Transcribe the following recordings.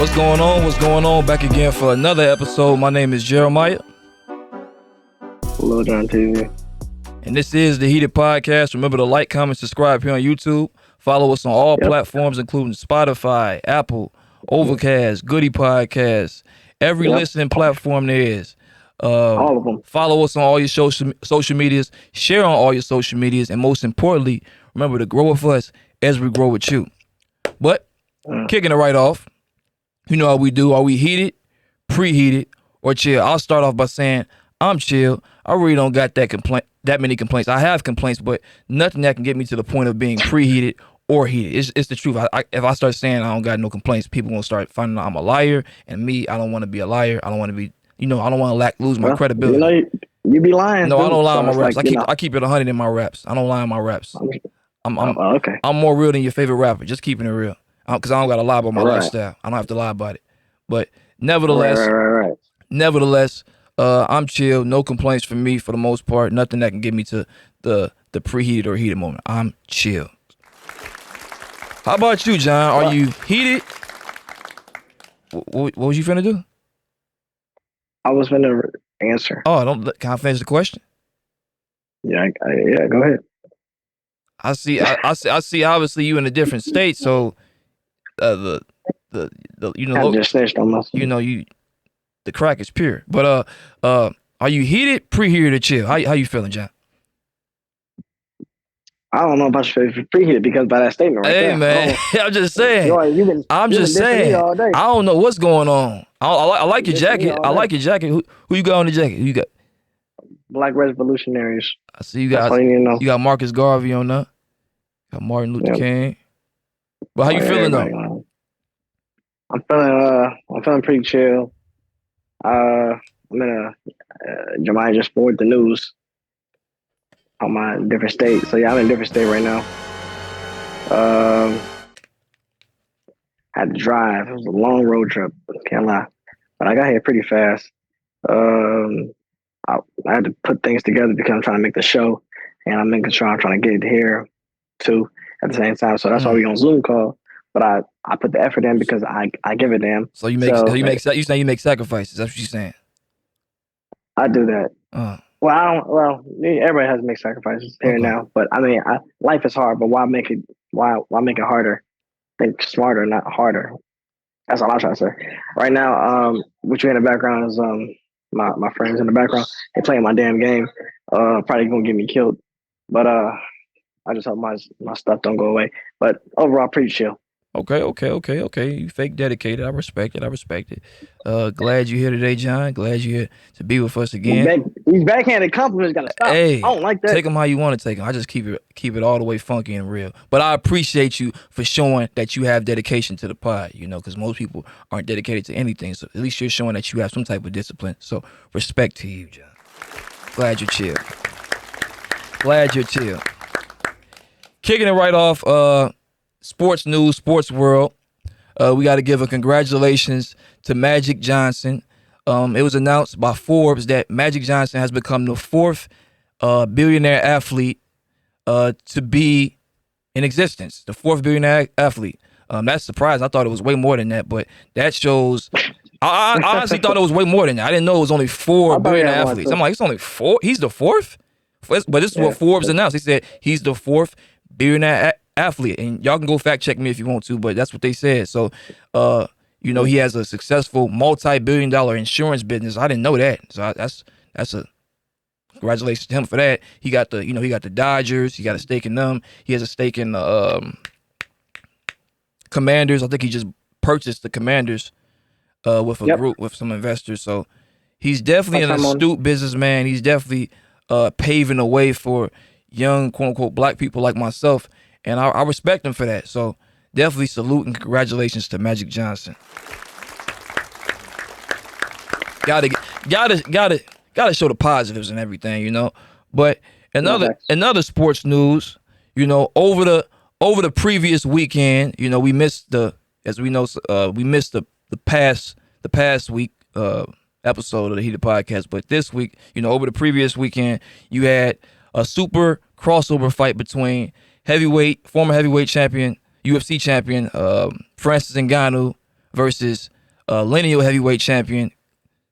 What's going on? What's going on? Back again for another episode. My name is Jeremiah. Hello, John TV. And this is the Heated Podcast. Remember to like, comment, subscribe here on YouTube. Follow us on all platforms, including Spotify, Apple, Overcast, Goody Podcasts, every listening platform there is. All of them. Follow us on all your social medias. Share on all your social medias. And most importantly, remember to grow with us as we grow with you. But kicking it right off, you know how we do. Are we heated, preheated, or chill? I'll start off by saying I'm chill. I really don't got that many complaints. I have complaints, but nothing that can get me to the point of being preheated or heated. It's the truth. If I start saying I don't got no complaints, people gonna start finding out I'm a liar. And me, I don't want to be a liar. I don't want to be, I don't want to lose my credibility. You be lying. No, too, I don't lie so on my raps. like, I keep it 100 in my raps. I don't lie on my raps. Okay. I'm more real than your favorite rapper. Just keeping it real. Because I don't got to lie about my lifestyle. I don't have to lie about it. But nevertheless, nevertheless, I'm chill. No complaints from me for the most part. Nothing that can get me to the preheated or heated moment. I'm chill. How about you, John? Are you heated? What was you finna do? I was finna answer. Oh, can I finish the question? Yeah, go ahead. I see. Obviously, you in a different state, so the I just snitched on myself. The crack is pure. But are you heated, preheated, or chill? How you feeling, John? I don't know about your preheated because by that statement right there. Hey man, I'm just saying. I'm just saying. All day. I don't know what's going on. I like your jacket. I like your jacket. Who you got on the jacket? Who you got? Black Revolutionaries. I see you got. You got Marcus Garvey on that. Got Martin Luther King. But how you feeling though? I'm feeling pretty chill. I'm in Jemiah just forwarded the news on my different state. So yeah, I'm in a different state right now. I had to drive. It was a long road trip. Can't lie, but I got here pretty fast. I had to put things together because I'm trying to make the show, and I'm making sure I'm trying to get it here too at the same time. So that's why we on Zoom call. But I put the effort in because I give a damn. So you say you make sacrifices. That's what you're saying. I do that. Well, everybody has to make sacrifices here and now. But I mean, life is hard. But why make it harder? Think smarter, not harder. That's all I'm trying to say. Right now, what you hear in the background is my friends in the background. They playing my damn game. Probably gonna get me killed. But I just hope my stuff don't go away. But overall, pretty chill. Okay. You fake dedicated. I respect it. Glad you're here today, John. Glad you're here to be with us again. These backhanded compliments gotta stop. Hey, I don't like that. Take them how you want to take them. I just keep it all the way funky and real. But I appreciate you for showing that you have dedication to the pod, because most people aren't dedicated to anything. So at least you're showing that you have some type of discipline. So respect to you, John. Glad you're chill. Kicking it right off, sports news, sports world. We got to give a congratulations to Magic Johnson. It was announced by Forbes that Magic Johnson has become the fourth billionaire athlete to be in existence. The fourth billionaire athlete. That's surprising. I thought it was way more than that, but that shows. I honestly thought it was way more than that. I didn't know it was only four billionaire athletes. I'm like, it's only four. He's the fourth. But this is what Forbes announced. He said he's the fourth billionaire athlete, and y'all can go fact check me if you want to, but that's what they said. So, he has a successful multi-billion-dollar insurance business. I didn't know that, so that's a congratulations to him for that. He got the Dodgers. He got a stake in them. He has a stake in the Commanders. I think he just purchased the Commanders with a group with some investors. So he's definitely an astute businessman. He's definitely paving the way for young, quote unquote, black people like myself. And I respect him for that. So definitely salute and congratulations to Magic Johnson. Gotta show the positives and everything, But another sports news, over the previous weekend, we missed the past week episode of the Heated Podcast. But this week, over the previous weekend, you had a super crossover fight between former heavyweight champion, UFC champion, Francis Ngannou versus lineal heavyweight champion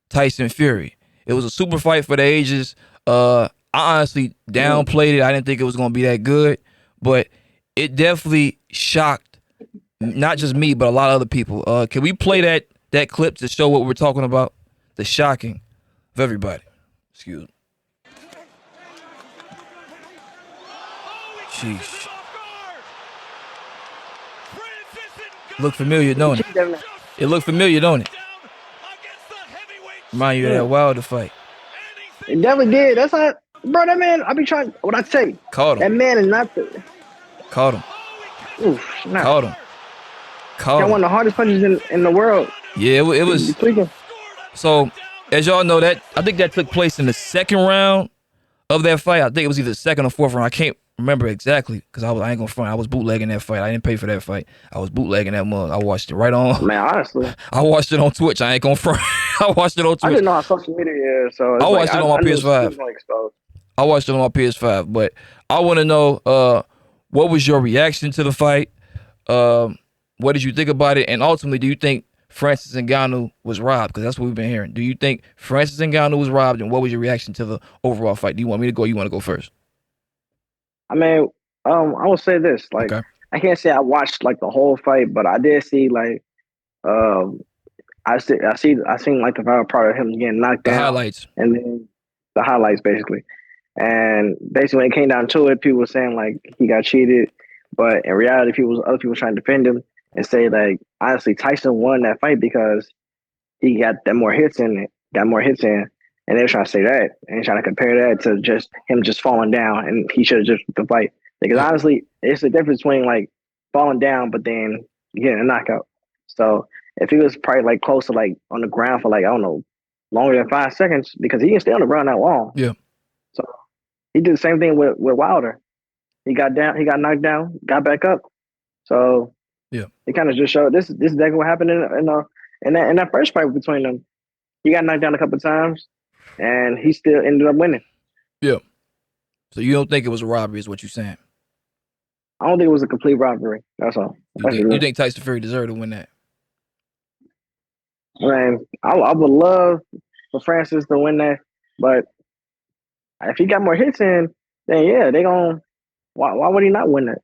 Tyson Fury. It was a super fight for the ages. I honestly downplayed it. I didn't think it was going to be that good, but it definitely shocked not just me, but a lot of other people. Can we play that clip to show what we're talking about? The shocking of everybody. Excuse me. Sheesh. Look familiar, don't it? It looked familiar, don't it? Remind you of that Wilder fight. It definitely did. That's not, bro. That man, I be trying. What I say? Caught him. That man is not the. Caught him. Oof, nah. Caught him. Caught him. One of the hardest punches in the world. Yeah, it was. So, as y'all know, I think that took place in the second round of that fight. I think it was either the second or fourth round. I can't remember exactly because I ain't gonna front. I was bootlegging that fight. I didn't pay for that fight. I was bootlegging that mug. I watched it right on. Man, honestly, I watched it on Twitch. I ain't gonna front. I watched it on Twitch. I didn't know how social media is, so I watched it on my PS5. I watched it on my PS5, but I want to know what was your reaction to the fight? What did you think about it? And ultimately, do you think Francis Ngannou was robbed? Because that's what we've been hearing. Do you think Francis Ngannou was robbed? And what was your reaction to the overall fight? Do you want me to go? Or you want to go first? I mean, I will say this. Like, okay. I can't say I watched like the whole fight, but I did see like, I seen like the final part of him getting knocked down. The highlights. And then the highlights, basically. And basically, when it came down to it, people were saying like he got cheated, but in reality, other people trying to defend him and say like, honestly, Tyson won that fight because he got more hits in it, and they were trying to say that and trying to compare that to just him just falling down and he should have just the fight. Because honestly, it's the difference between like falling down but then getting a knockout. So if he was probably like close to like on the ground for like, I don't know, longer than 5 seconds, because he can stay on the ground that long. Yeah. So he did the same thing with Wilder. He got knocked down, got back up. So yeah, it kind of just showed this is exactly what happened in that first fight between them. He got knocked down a couple of times, and he still ended up winning. Yeah. So you don't think it was a robbery, is what you're saying? I don't think it was a complete robbery. That's all. You think Tyson Fury deserved to win that? Man, I would love for Francis to win that, but if he got more hits in, then yeah, they gon'. Why would he not win that?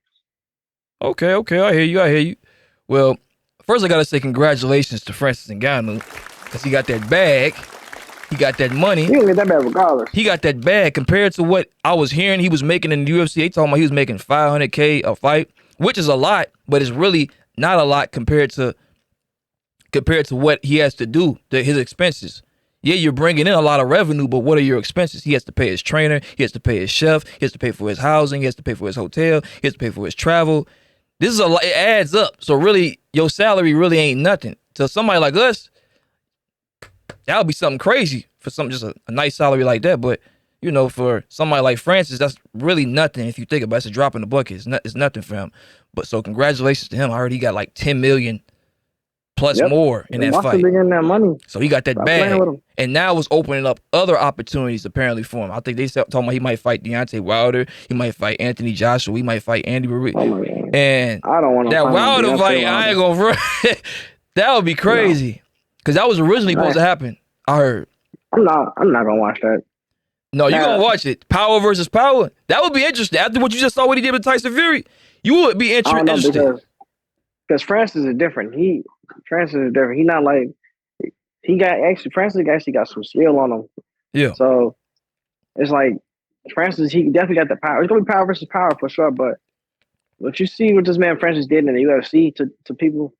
Okay, I hear you. Well, first I gotta say congratulations to Francis Ngannou because he got that bag. He got that money. He gonna get that bag regardless. He got that bag compared to what I was hearing he was making in the UFC. They talking about he was making $500K a fight, which is a lot, but it's really not a lot compared to what he has to do, his expenses. Yeah, you're bringing in a lot of revenue, but what are your expenses? He has to pay his trainer. He has to pay his chef. He has to pay for his housing. He has to pay for his hotel. He has to pay for his travel. This is a lot. It adds up. So really, your salary really ain't nothing. To somebody like us, that would be something crazy for just a nice salary like that. But, you know, for somebody like Francis, that's really nothing if you think about it. It's a drop in the bucket. It's nothing for him. But so congratulations to him. I heard he got like $10 million plus more in that fight. That money. So he got that bag. And now it's opening up other opportunities apparently for him. I think they talking about he might fight Deontay Wilder. He might fight Anthony Joshua. He might fight Andy Ruiz. Oh and I don't want that Wilder fight, I ain't gonna that would be crazy. Because that was originally supposed to happen, I heard. I'm not gonna watch that. No, you're gonna watch it. Power versus power. That would be interesting. After what you just saw what he did with Tyson Fury, you would be interested. Because Francis is different. Francis is different. He not like Francis actually got some skill on him. Yeah. So it's like Francis, he definitely got the power. It's gonna be power versus power for sure. But what you see what this man Francis did in the UFC to people,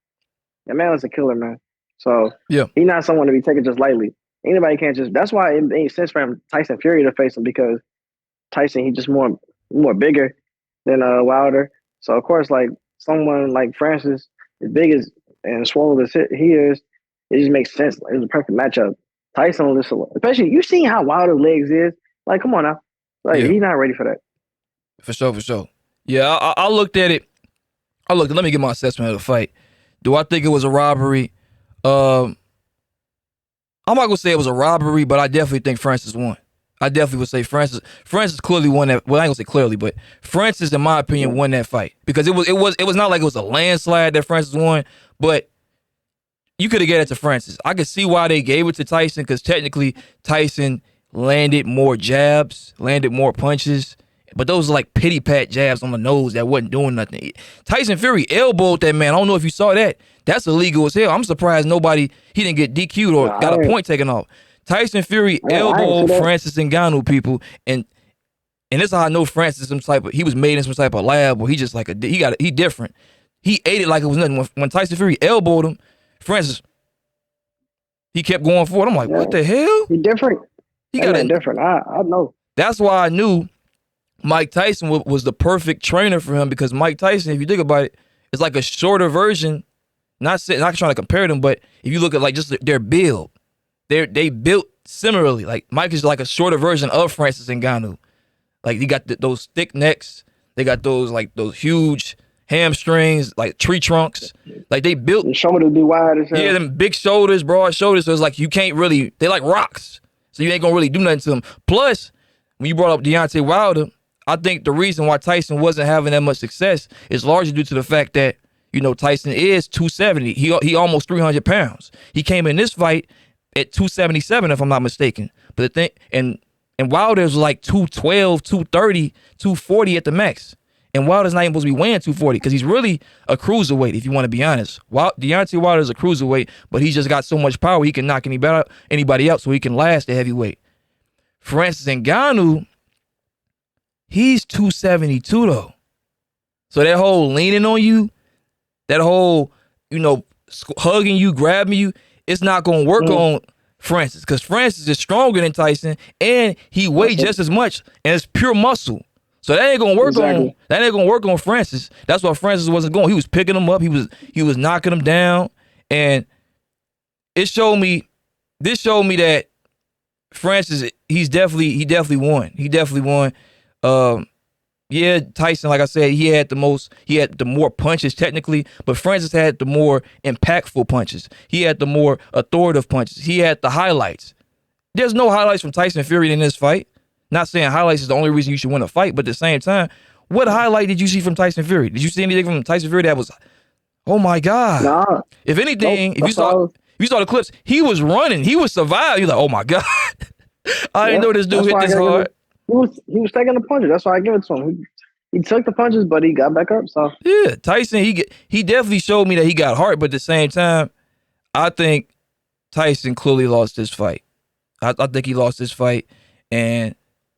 that man was a killer, man. So yeah, he's not someone to be taken just lightly. Anybody can't just. That's why it makes sense for him, Tyson Fury to face him, because Tyson, he just more bigger than Wilder. So of course, like someone like Francis, as big as and swole as he is, it just makes sense. It was a perfect matchup. Tyson, especially you seen how Wilder's legs is. Like, come on now, like he's not ready for that. For sure. Yeah, I looked at it. Let me get my assessment of the fight. Do I think it was a robbery? I'm not gonna say it was a robbery, but I definitely think Francis won. I definitely would say Francis clearly won that. Well, I ain't gonna say clearly, but Francis, in my opinion, won that fight because it was not like it was a landslide that Francis won, but you could have gave it to Francis. I could see why they gave it to Tyson because technically Tyson landed more jabs, landed more punches. But those are like pity pat jabs on the nose that wasn't doing nothing. Tyson Fury elbowed that man. I don't know if you saw that. That's illegal as hell. I'm surprised he didn't get DQ'd or got a point taken off. Tyson Fury elbowed Francis Ngannou, people, and this is how I know Francis some type of, he was made in some type of lab, or he just like he different. He ate it like it was nothing. When Tyson Fury elbowed him, Francis, he kept going forward. I'm like, what the hell? He different. He got different. I know. That's why I knew Mike Tyson was the perfect trainer for him, because Mike Tyson, if you think about it, is like a shorter version. Not trying to compare them, but if you look at like just their build, they built similarly. Like Mike is like a shorter version of Francis Ngannou. Like he got those thick necks. They got those huge hamstrings, like tree trunks. Like they built. The shoulders be wide as hell. Yeah, them big shoulders, broad shoulders. So it's like you can't really. They like rocks. So you ain't gonna really do nothing to them. Plus, when you brought up Deontay Wilder, I think the reason why Tyson wasn't having that much success is largely due to the fact that, you know, Tyson is 270. He almost 300 pounds. He came in this fight at 277, if I'm not mistaken. But the thing, and Wilder's like 212, 230, 240 at the max. And Wilder's not even supposed to be weighing 240 because he's really a cruiserweight, if you want to be honest. Deontay Wilder's a cruiserweight, but he's just got so much power he can knock anybody out so he can last at heavyweight. Francis Ngannou, he's 272 though. So that whole leaning on you, that whole, you know, hugging you, grabbing you, it's not going to work on Francis, because Francis is stronger than Tyson and he weighs just as much, and it's pure muscle. So that ain't gonna work on Francis. That's why Francis wasn't going. He was picking him up. He was knocking him down, and this showed me that Francis, he definitely won. He definitely won. Yeah, Tyson, like I said, he had the more punches technically, but Francis had the more impactful punches. He had the more authoritative punches. He had the highlights. There's no highlights from Tyson Fury in this fight. Not saying highlights is the only reason you should win a fight, but at the same time, what highlight did you see from Tyson Fury? Did you see anything from Tyson Fury that was, oh my God? Nah. If anything, if you saw the clips, he was running. He was surviving. You're like, oh my God. I didn't know this dude hit this hard. He was taking the punches. That's why I give it to him. He took the punches, but he got back up. So yeah, Tyson, he definitely showed me that he got heart, but at the same time, I think Tyson clearly lost this fight. I think he lost this fight, and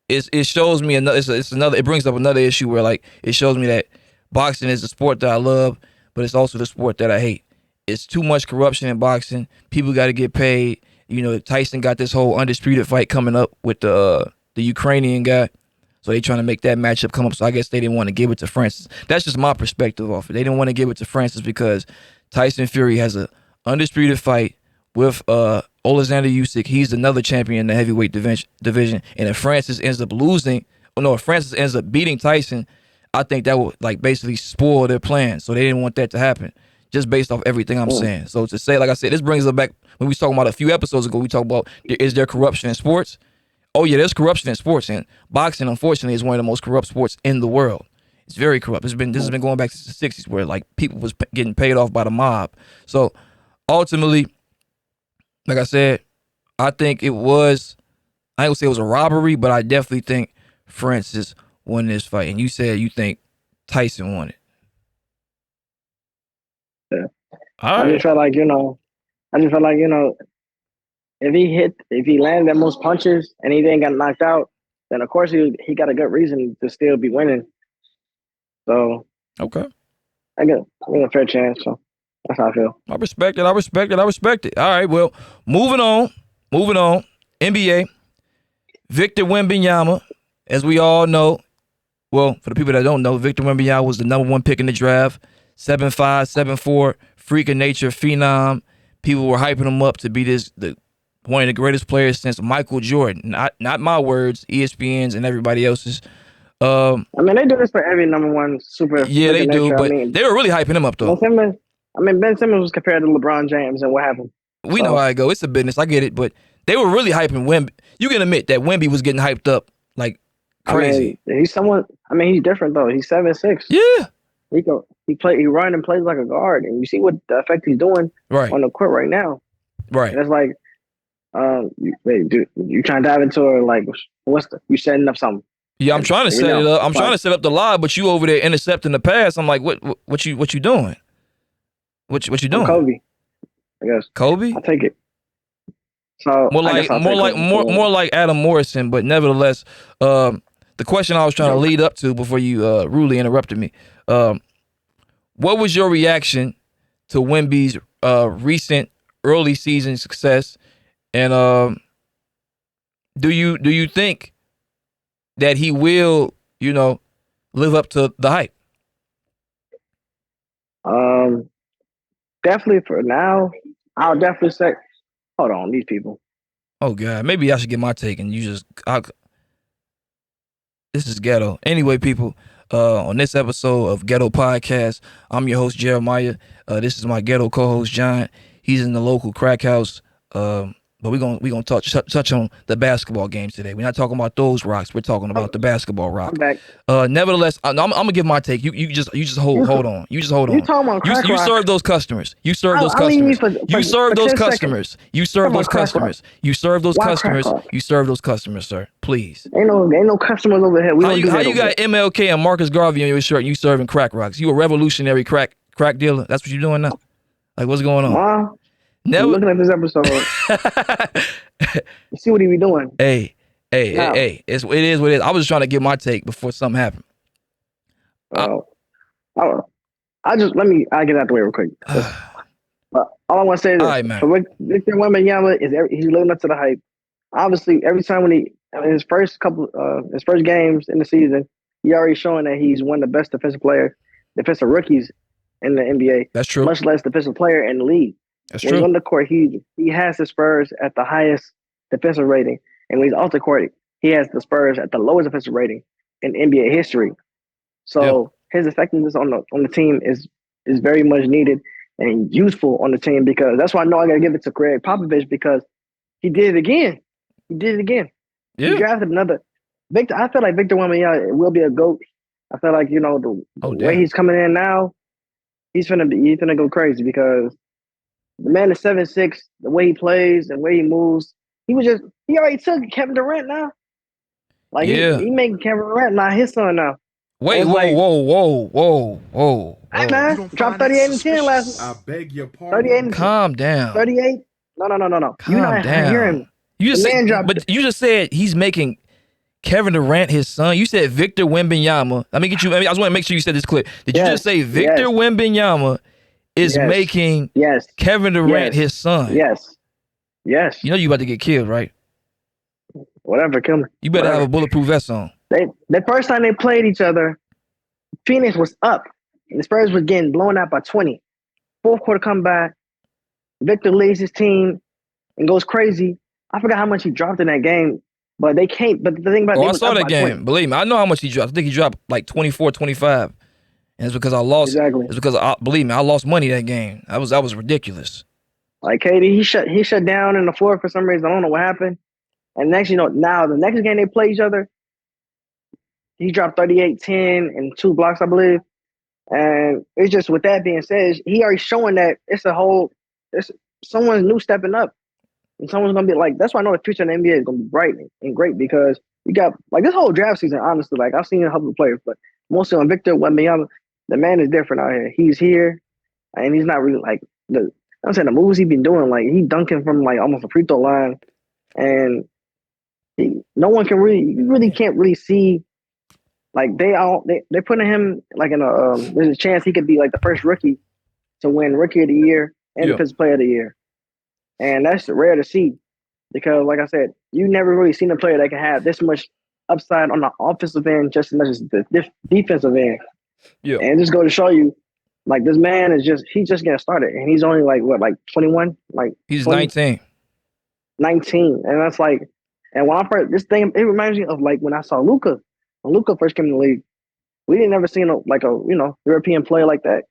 it shows me it brings up another issue where, like, it shows me that boxing is a sport that I love, but it's also the sport that I hate. It's too much corruption in boxing. People got to get paid. You know, Tyson got this whole undisputed fight coming up with the Ukrainian guy. So they trying to make that matchup come up. So I guess they didn't want to give it to Francis. That's just my perspective off it. They didn't want to give it to Francis because Tyson Fury has a undisputed fight with Alexander Usyk. He's another champion in the heavyweight division. And if Francis ends up if Francis ends up beating Tyson, I think that would like basically spoil their plans. So they didn't want that to happen, just based off everything I'm saying. So to say, like I said, this brings us back when we was talking about a few episodes ago. We talked about, is there corruption in sports? Oh yeah, there's corruption in sports, and boxing, unfortunately, is one of the most corrupt sports in the world. It's very corrupt. This has been going back since the '60s, where like people was getting paid off by the mob. So ultimately, like I said, I think it was. I ain't gonna say it was a robbery, but I definitely think Francis won this fight. And you said you think Tyson won it. Yeah. I just felt like if he landed the most punches and he didn't get knocked out, then of course he got a good reason to still be winning. So okay, I get a fair chance. So that's how I feel. I respect it. All right, well, moving on. NBA, Victor Wembanyama, as we all know. Well, for the people that don't know, Victor Wembanyama was the number 1 pick in the draft. 7'5", 7'4", freak of nature, phenom. People were hyping him up to be one of the greatest players since Michael Jordan. Not my words, ESPN's and everybody else's. I mean, they do this for every number 1 super. Yeah, they do, but they were really hyping him up, though. Ben Simmons was compared to LeBron James, and what happened? We know how it goes. It's a business. I get it, but they were really hyping Wemby. You can admit that Wemby was getting hyped up like crazy. He's different, though. He's 7'6". Yeah. He run and plays like a guard, and you see what the effect he's doing Right. on the court right now. Right. And it's like, you trying to dive into it, like, you setting up something? Yeah, I'm trying to set it up. I'm trying to set up the live, but you over there intercepting the pass. I'm like, what you doing? What you doing? Kobe, I guess. Kobe? I'll take it. So more like Adam Morrison, but nevertheless, the question I was trying to lead up to before you rudely interrupted me. What was your reaction to Wemby's recent early season success, and do you think that he will, live up to the hype? Definitely for now, I'll definitely say, hold on, these people. Oh God, maybe I should get my take and this is Ghetto. Anyway, people, on this episode of Ghetto Podcast, I'm your host, Jeremiah. This is my Ghetto co-host, John. He's in the local crack house. But we're gonna touch on the basketball games today. We're not talking about those rocks. We're talking about the basketball rock. I'm back. Nevertheless, I'm gonna give my take. You just hold on. You just hold on. You talking about crack you rock. serve those customers. You serve those customers. You serve those customers. You serve those customers. You serve those customers. You serve those customers, sir. Please. Ain't no customers over here. How you got MLK and Marcus Garvey on your shirt? You serving crack rocks? You a revolutionary crack dealer? That's what you doing now? Like, what's going on? Never looking at this episode. You see what he be doing? Hey. It is what it is. I was just trying to get my take before something happened. I'll get out the way real quick. All I want to say is this: for Victor Wembanyama, he's living up to the hype. Obviously, every time his first games in the season, he already showing that he's one of the best defensive rookies in the NBA. That's true. Much less defensive player in the league. That's when true. he's on the court, he has the Spurs at the highest defensive rating, and when he's off the court, he has the Spurs at the lowest defensive rating in NBA history. So his effectiveness on the team is very much needed and useful on the team, because that's why I know I got to give it to Greg Popovich, because he did it again. Yeah. He drafted another Victor. I feel like Victor Wembanyama will be a GOAT. I feel like the way he's coming in now, he's gonna go crazy, because the man is 7'6", the way he plays and the way he moves. He already took Kevin Durant now. Like, he making Kevin Durant not his son now. Wait, whoa. Hey, man, dropped 38 and 10 last night. I beg your pardon. 38 and 10. Calm down. 38? No. Calm down. You just said he's making Kevin Durant his son. You said Victor Wembanyama. I just want to make sure you said this clear. Did you just say Victor Wembanyama is making Kevin Durant his son? Yes. You know you about to get killed, right? Whatever, kill me. You better have a bulletproof vest on. The first time they played each other, Phoenix was up, and the Spurs was getting blown out by 20. Fourth quarter comeback, Victor leads his team and goes crazy. I forgot how much he dropped in that game, but they can't. But the thing about I saw that game. 20. Believe me, I know how much he dropped. I think he dropped like 24, 25. And it's because I lost. Exactly. It's because believe me, I lost money that game. That was ridiculous. Like, KD, he shut down in the fourth for some reason. I don't know what happened. And next, now the next game they play each other, he dropped 38, 10, and 2 blocks, I believe. And it's just, with that being said, he already showing that it's someone's new stepping up. And someone's going to be like, that's why I know the future in the NBA is going to be bright and great, because you got, like, this whole draft season, honestly, like, I've seen a couple of players, but mostly on Victor Wembanyama, the man is different out here. He's here, and he's not really, like, I'm saying the moves he's been doing, like, he dunking from, like, almost a free throw line, and no one can really can't really see, like, they're putting him, like, in there's a chance he could be, like, the first rookie to win Rookie of the Year and Defensive Player of the Year. And that's rare to see, because, like I said, you never really seen a player that can have this much upside on the offensive end just as much as the defensive end. Yeah. And just go to show you, like, this man he's just getting started, and he's only like 21, like he's 20, 19, and that's like, and when I first it reminds me of, like, when I saw Luka. When Luka first came in the league, we didn't ever seen a European player like that.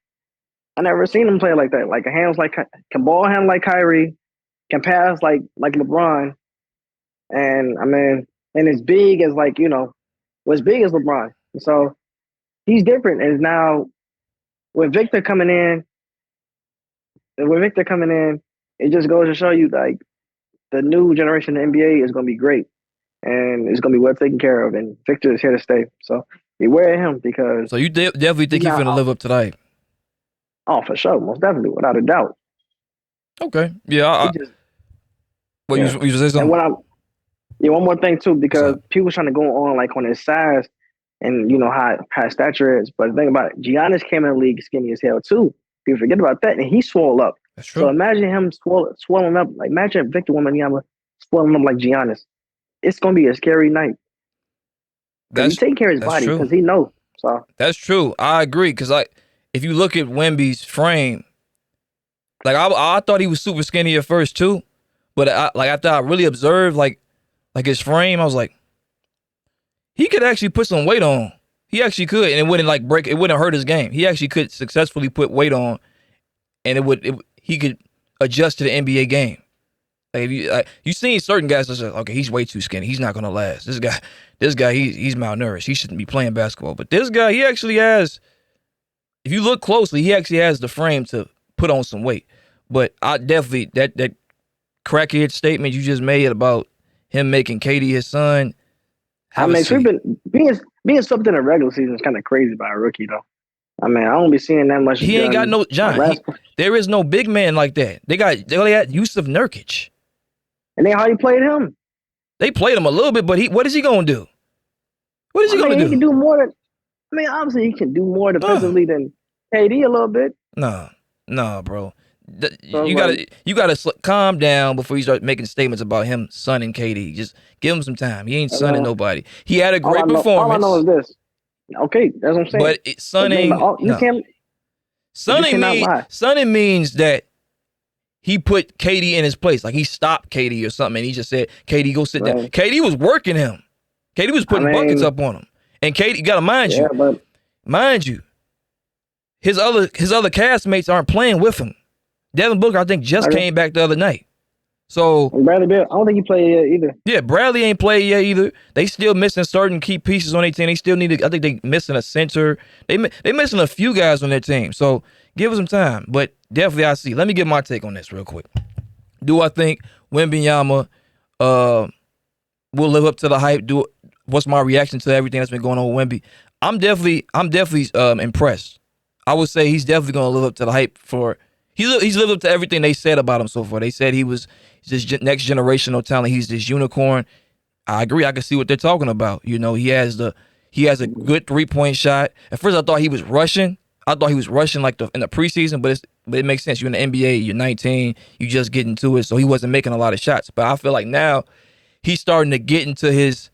I never seen him play like that. Like, can ball handle like Kyrie, can pass like LeBron, and and as big as, like, was big as LeBron. So he's different, and now with Victor coming in, it just goes to show you like the new generation of NBA is going to be great and it's going to be well taken care of. And Victor is here to stay. So beware of him because. So you definitely think he's finna live up to the hype? Oh, for sure, most definitely, without a doubt. Okay, yeah. You say something? And one more thing too, because people trying to go on like on his size and you know how his stature is, but the thing about it, Giannis came in the league skinny as hell too. People forget about that, and he swole up. That's true. So imagine him swelling up. Like imagine Victor Wembanyama swelling up like Giannis. It's gonna be a scary night. He's taking care of his body because he knows. So that's true. I agree because if you look at Wemby's frame, like I thought he was super skinny at first too, but after I really observed like his frame, I was like, he could actually put some weight on. He actually could, and it wouldn't like break. It wouldn't hurt his game. He actually could successfully put weight on, and he could adjust to the NBA game. Like if you seen certain guys that's like, okay, he's way too skinny. He's not gonna last. This guy, he's malnourished. He shouldn't be playing basketball. But this guy, he actually has. If you look closely, he actually has the frame to put on some weight. But I definitely that crackhead statement you just made about him making KD his son. I mean, being subbed in a regular season is kind of crazy by a rookie, though. I mean, I don't be seeing that much. He ain't got no John. There is no big man like that. They only had Yusuf Nurkic. And then how you played him? They played him a little bit, but what is he gonna do? What is he gonna do? He can do more than. I mean, obviously he can do more defensively than KD a little bit. No, bro. You gotta calm down before you start making statements about him sonning KD. Just give him some time. He ain't sonning nobody. He had a great performance. All I know is this. Okay, that's what I'm saying. But sonning means that he put KD in his place. Like he stopped KD or something, and he just said, KD, go sit down. KD was working him. KD was putting buckets up on him. And KD, you gotta mind you, his other castmates aren't playing with him. Devin Booker, I think, just came back the other night. So Bradley Beal, I don't think he played yet either. Yeah, Bradley ain't played yet either. They still missing certain key pieces on their team. They still need I think they missing a center. They missing a few guys on their team. So give us some time. But definitely I see. Let me get my take on this real quick. Do I think Wembanyama will live up to the hype? What's my reaction to everything that's been going on with Wemby? I'm definitely impressed. I would say he's definitely going to live up to the hype for. He's lived up to everything they said about him so far. They said he's this next generational talent. He's this unicorn. I agree. I can see what they're talking about. You know, he has a good 3-point shot. At first, I thought he was rushing. like in the preseason, but it makes sense. You're in the NBA. You're 19. You just get into it, so he wasn't making a lot of shots. But I feel like now he's starting to get into his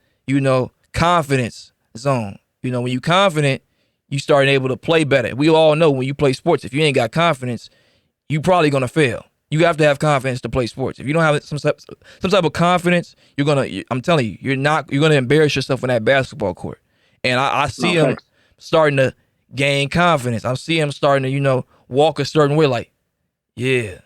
confidence zone. When you're confident, you start able to play better. We all know when you play sports, if you ain't got confidence, you probably gonna fail. You have to have confidence to play sports. If you don't have some type of confidence, I'm telling you, you're gonna embarrass yourself on that basketball court. And I see him starting to gain confidence. I see him starting to, walk a certain way, like, yeah,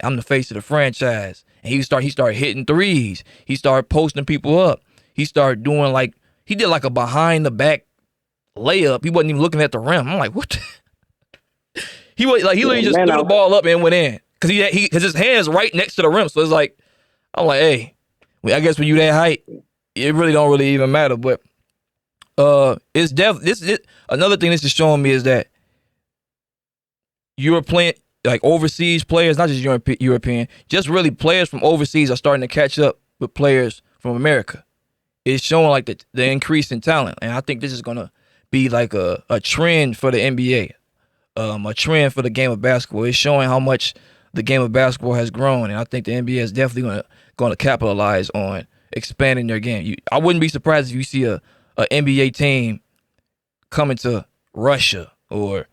I'm the face of the franchise. And he started hitting threes. He started posting people up. He started doing he did a behind the back layup. He wasn't even looking at the rim. I'm like, what? He literally just threw the ball up and went in because his hands right next to the rim. So it's like, I'm like, hey, I guess when you that height, it really don't really even matter. But it's another thing this is showing me is that you're playing overseas players, not just European, just really players from overseas are starting to catch up with players from America. It's showing the increase in talent, and I think this is gonna be a trend for the NBA. A trend for the game of basketball. It's showing how much the game of basketball has grown, and I think the NBA is definitely going to capitalize on expanding their game. I wouldn't be surprised if you see a NBA team coming to Russia or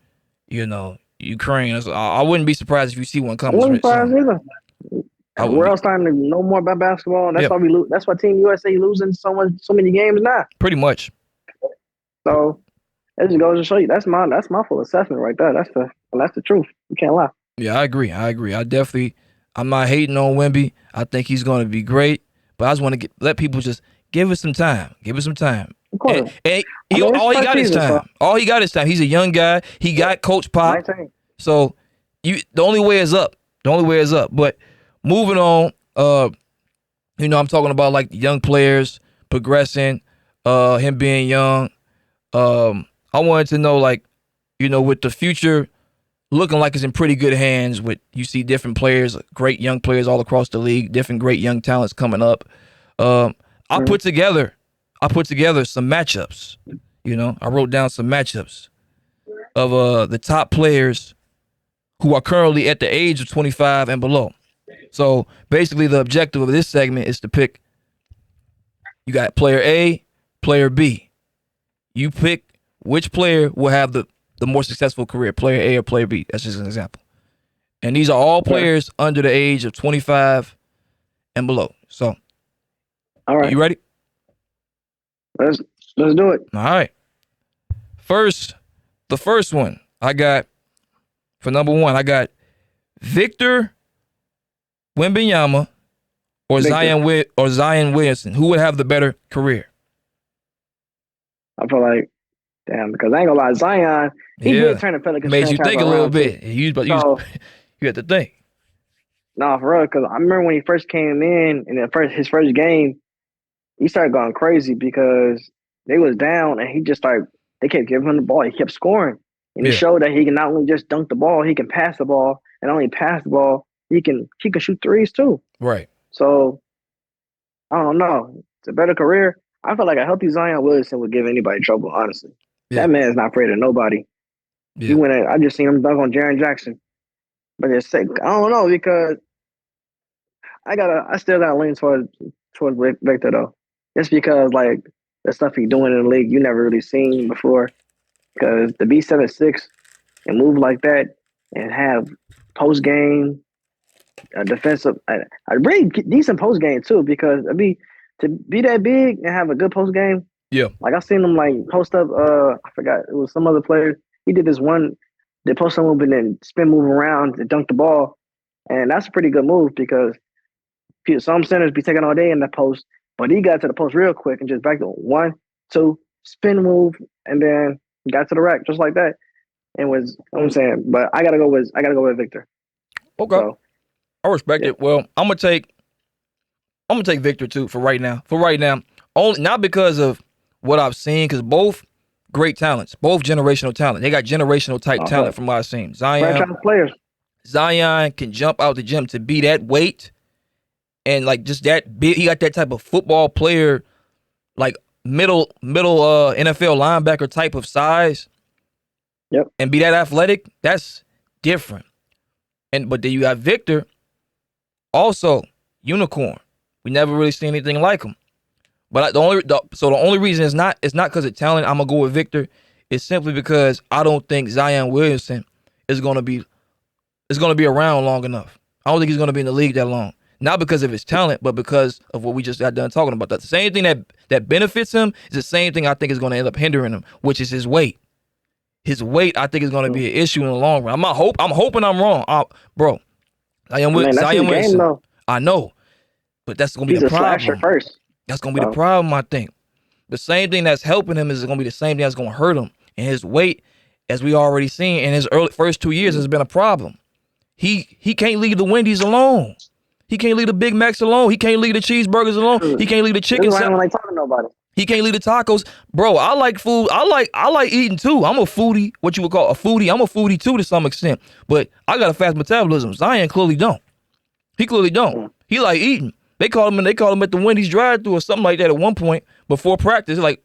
Ukraine. I wouldn't be surprised if you see one coming. I wouldn't be surprised either. We're all starting to know more about basketball. That's why we lose. That's why Team USA losing so many games now. Pretty much. So. It just goes to show you that's my full assessment right there. That's the truth. You can't lie. Yeah, I agree. I'm not hating on Wemby. I think he's going to be great, but I just want to let people just give it some time. Give it some time. Of course. And I mean, it's all he first got is season, so time. All he got is time. He's a young guy. He got Coach Pop. 19. So the only way is up. The only way is up. But moving on, I'm talking about like young players progressing, him being young. I wanted to know, like, with the future looking like it's in pretty good hands, with you see different players, great young players all across the league, different great young talents coming up. I put together some matchups. I wrote down some matchups of the top players who are currently at the age of 25 and below. So basically the objective of this segment is to pick, you got player A, player B. You pick which player will have the more successful career, player A or player B. That's just an example. And these are all players under the age of 25 and below. So, all right, you ready? Let's do it. All right. The first one I got for number one, I got Victor Wembanyama or Zion Williamson. Who would have the better career? I feel like, damn, because I ain't gonna lie, Zion, he did turn the Pelicans made you think a little bit. You had to think. No, for real, because I remember when he first came in his first game, he started going crazy because they was down and he just started. They kept giving him the ball. He kept scoring, and he showed that he can not only just dunk the ball, he can pass the ball, and not only pass the ball, he can shoot threes too. Right. So I don't know. It's a better career. I feel like a healthy Zion Williamson would give anybody trouble. Honestly, that man's not afraid of nobody. Yeah. I just seen him dunk on Jaren Jackson, but I don't know, because I still gotta lean towards Victor though. Just because like the stuff he's doing in the league you never really seen before. Because to be 7'6" and move like that and have post game, defensive, a really decent post game too. Because to be that big and have a good post game. Yeah. Like I seen him like post up. I forgot, it was some other player. He did this one. They post up move and then spin move around to dunk the ball, and that's a pretty good move because some centers be taking all day in the post, but he got to the post real quick and just back to 1, 2, spin move, and then got to the rack just like that. And I'm saying, but I gotta go with Victor. Okay, so, I respect it. Well, I'm gonna take Victor too for right now. Only not because of what I've seen, because both great talents, both generational talent. They got generational type talent from what I've seen. Zion can jump out the gym to be that weight. And like just that big, he got that type of football player, like middle NFL linebacker type of size. Yep. And be that athletic, that's different. But then you got Victor, also unicorn. We never really seen anything like him. But the only reason it's not because of talent. I'm gonna go with Victor. It's simply because I don't think Zion Williamson is gonna be around long enough. I don't think he's gonna be in the league that long. Not because of his talent, but because of what we just got done talking about. The same thing that benefits him is the same thing I think is going to end up hindering him, which is his weight. His weight, I think, is going to be an issue in the long run. I'm hoping I'm wrong, bro. Zion Williamson. I know, but that's going to be the problem. He's a slasher first. That's going to be the problem, I think. The same thing that's helping him is going to be the same thing that's going to hurt him. And his weight, as we already seen in his first 2 years, has been a problem. He can't leave the Wendy's alone. He can't leave the Big Macs alone. He can't leave the cheeseburgers alone. He can't leave the chicken. I don't like talking to nobody. He can't leave the tacos. Bro, I like food. I like eating too. I'm a foodie, what you would call a foodie. I'm a foodie too to some extent. But I got a fast metabolism. Zion clearly don't. He clearly don't. He like eating. They call him at the Wendy's drive-thru or something like that at one point before practice. They're like,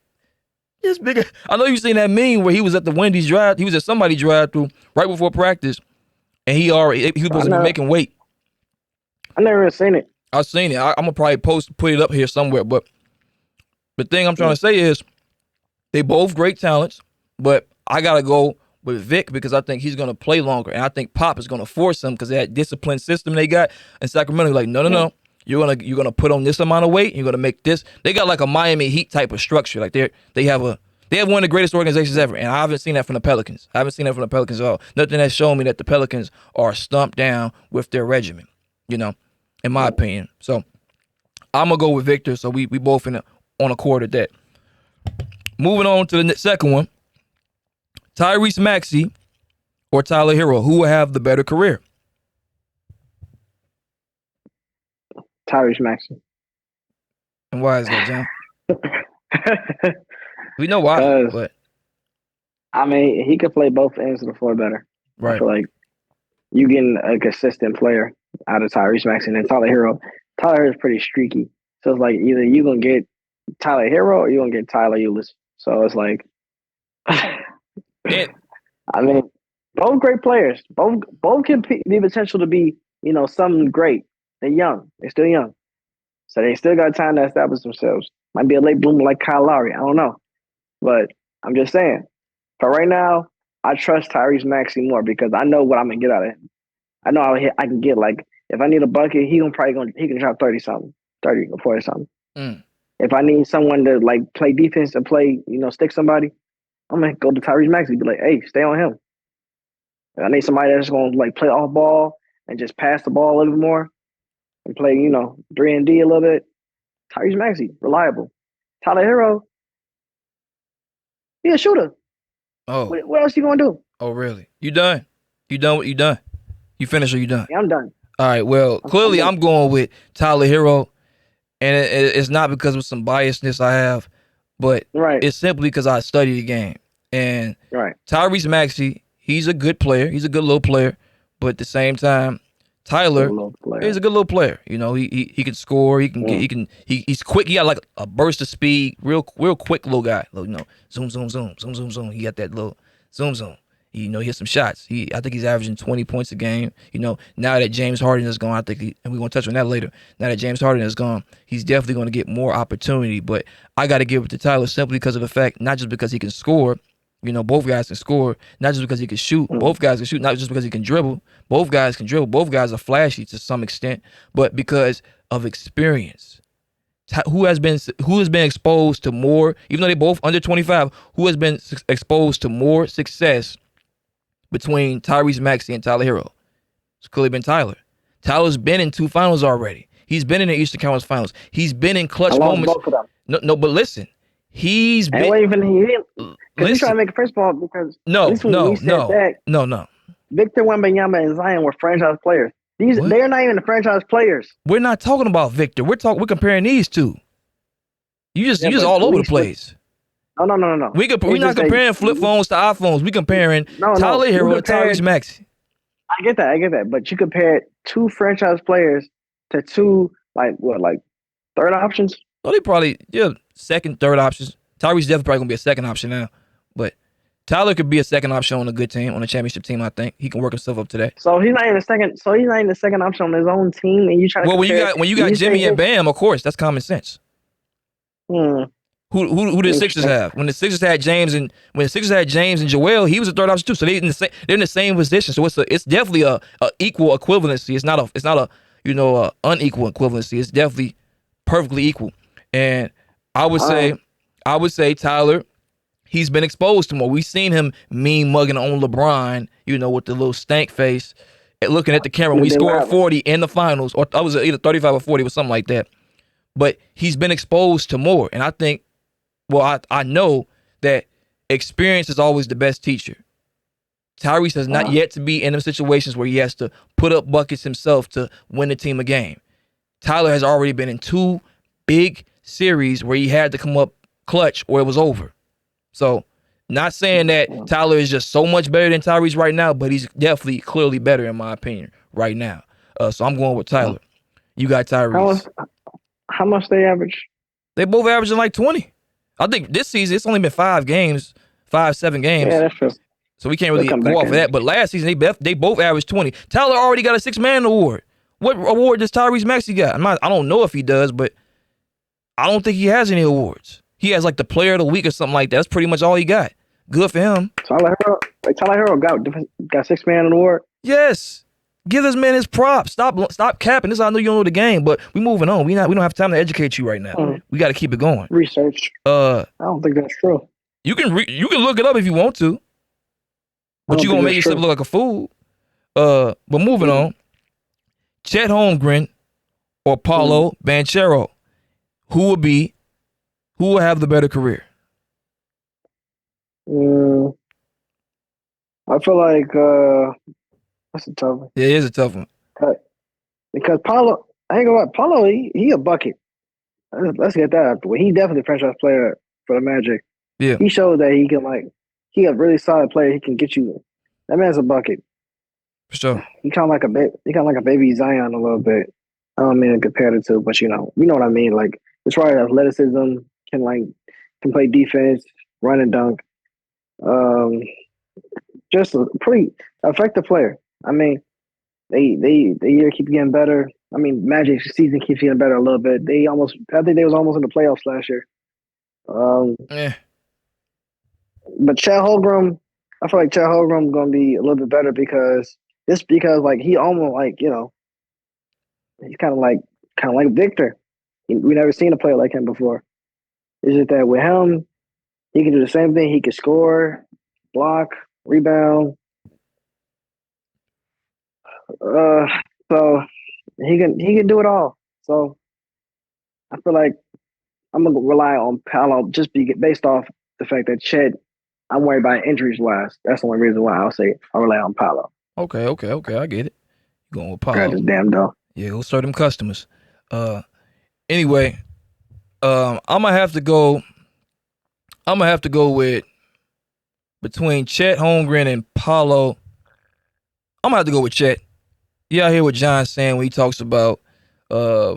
this bigger. I know you seen that meme where he was at the Wendy's he was at somebody's drive-thru right before practice, and he was supposed to be making weight. I never seen it. I've seen it. I'm gonna probably put it up here somewhere. But the thing I'm trying to say is, they both great talents, but I gotta go with Vic because I think he's gonna play longer, and I think Pop is gonna force him because of that disciplined system they got in Sacramento. Like, no, you're gonna put on this amount of weight. And you're gonna make this. They got like a Miami Heat type of structure. Like they have one of the greatest organizations ever, and I haven't seen that from the Pelicans. I haven't seen that from the Pelicans at all. Nothing has shown me that the Pelicans are stumped down with their regimen. In my opinion. So I'm gonna go with Victor. So we both on accord at that. Moving on to the second one. Tyrese Maxey or Tyler Hero, who will have the better career? Tyrese Maxey. And why is that, John? We know why, but I mean, he could play both ends of the floor better. Right. I feel like you getting a consistent player out of Tyrese Maxey and then Tyler Hero. Tyler is pretty streaky, so it's like either you gonna get Tyler Hero or you gonna get Tyler Ulis. So it's like, I mean, both great players. Both can be potential to be, something great. They're young. They're still young, so they still got time to establish themselves. Might be a late bloomer like Kyle Lowry. I don't know, but I'm just saying. For right now, I trust Tyrese Maxey more because I know what I'm gonna get out of him. I know I can get, like, if I need a bucket, he can drop 30 something, 30 or 40 something. If I need someone to, like, play defense and play, stick somebody, I'm gonna go to Tyrese Maxey. Be like, hey, stay on him. I need somebody that's gonna, like, play off ball and just pass the ball a little bit more and play, 3-and-D a little bit. Tyrese Maxey, reliable. Tyler Hero, he a shooter. Oh. What else you gonna do? Oh, really? You done? You done? You finished or you done? Yeah, I'm done. All right. Well, clearly I'm going with Tyler Hero, and it's not because of some biasness I have, but it's simply because I study the game. And Tyrese Maxey, he's a good player. He's a good little player, but at the same time, Tyler is a good little player. He can score. He can get. He's quick. He got like a burst of speed. Real quick little guy. Zoom. He got that little zoom. He hit some shots. I think he's averaging 20 points a game. Now that James Harden is gone, I think and we're gonna touch on that later. Now that James Harden is gone, he's definitely gonna get more opportunity. But I got to give it to Tyler simply because of the fact, not just because he can score. Both guys can score. Not just because he can shoot. Both guys can shoot. Not just because he can dribble. Both guys can dribble. Both guys are flashy to some extent, but because of experience. Who has been exposed to more, even though they both under 25, who has been exposed to more success between Tyrese Maxey and Tyler Hero? It's clearly been Tyler. Tyler's been in 2 finals already. He's been in the Eastern Conference Finals. He's been in clutch moments. Both of them. No, but listen. He's been. Because he's trying to make a first ball because no. Victor Wembanyama and Zion were franchise players. They're not even the franchise players. We're not talking about Victor. We're comparing these two. You just all over the place. No. We're not comparing flip phones to iPhones. We're comparing Tyler Hero and Tyrese Maxey. I get that. But you compared 2 franchise players to 2 third options. Well, they probably second, third options. Tyrese's definitely probably gonna be a second option now, but Tyler could be a second option on a good team, on a championship team. I think he can work himself up to that. So he's not even the second option on his own team, and you try to. Well, when you got Jimmy and Bam, of course, that's common sense. Who did the Sixers have? When the Sixers had James and Joel, he was a third option too. So they're in the same position. So it's definitely a equal equivalency. It's not a unequal equivalency. It's definitely perfectly equal. And I would say Tyler, he's been exposed to more. We've seen him mean mugging on LeBron, with the little stank face, and looking at the camera when he scored 40 in the finals, or I was either 35 or 40 or something like that. But he's been exposed to more. And I think, I know that experience is always the best teacher. Tyrese has not yet to be in them situations where he has to put up buckets himself to win the team a game. Tyler has already been in 2 big series where he had to come up clutch or it was over. So, not saying that Tyler is just so much better than Tyrese right now, but he's definitely clearly better in my opinion right now. So I'm going with Tyler. You got Tyrese. How much they average? They both averaging like 20. I think this season it's only been 7 games. Yeah, that's true. So we can't really go off of that. But last season they both averaged 20. Tyler already got a 6-man award. What award does Tyrese Maxey got? I don't know if he does, but I don't think he has any awards. He has like the player of the week or something like that. That's pretty much all he got. Good for him. Tyler Hero got 6-man award. Yes. Give this man his props. Stop capping. This I know you don't know the game, but we moving on. We don't have time to educate you right now. We got to keep it going. Research. I don't think that's true. You can look it up if you want to, but you gonna make yourself look like a fool. But moving on. Chet Holmgren or Paulo Banchero, who will have the better career? Mm, I feel like that's a tough one. Yeah, it is a tough one. Because Paulo, I ain't gonna lie, Paulo, he a bucket. Let's get that out the way. He definitely a franchise player for the Magic. Yeah, He showed that he can he a really solid player. He can get you. That man's a bucket. for sure. He kind of like he kind of like a baby Zion a little bit. I don't mean to compare the two, but you know what I mean. Like as far as athleticism, can play defense, run and dunk. Um, just a pretty effective player. I mean, the year keeps getting better. I mean, Magic's season keeps getting better a little bit. I think they was almost in the playoffs last year. Um, Yeah, but Chad Holmgren, I feel like Chad Holmgren gonna be a little bit better because like he almost like he's kind of like Victor. We never seen a player like him before. It's just that with him, he can do the same thing. He can score, block, rebound. Uh, so he can do it all. So I feel like I'm gonna rely on Paolo based off the fact that Chet. I'm worried about injuries wise. That's the only reason why I'll say I rely on Paolo. okay. I get it. You going with Grab Paulo? this damn dog. Yeah, go serve them customers. Uh, anyway, I'm gonna have to go. I'm gonna have to go with between Chet Holmgren and Paulo. I'm gonna have to go with Chet. Yeah, I hear what John's saying when he talks about uh,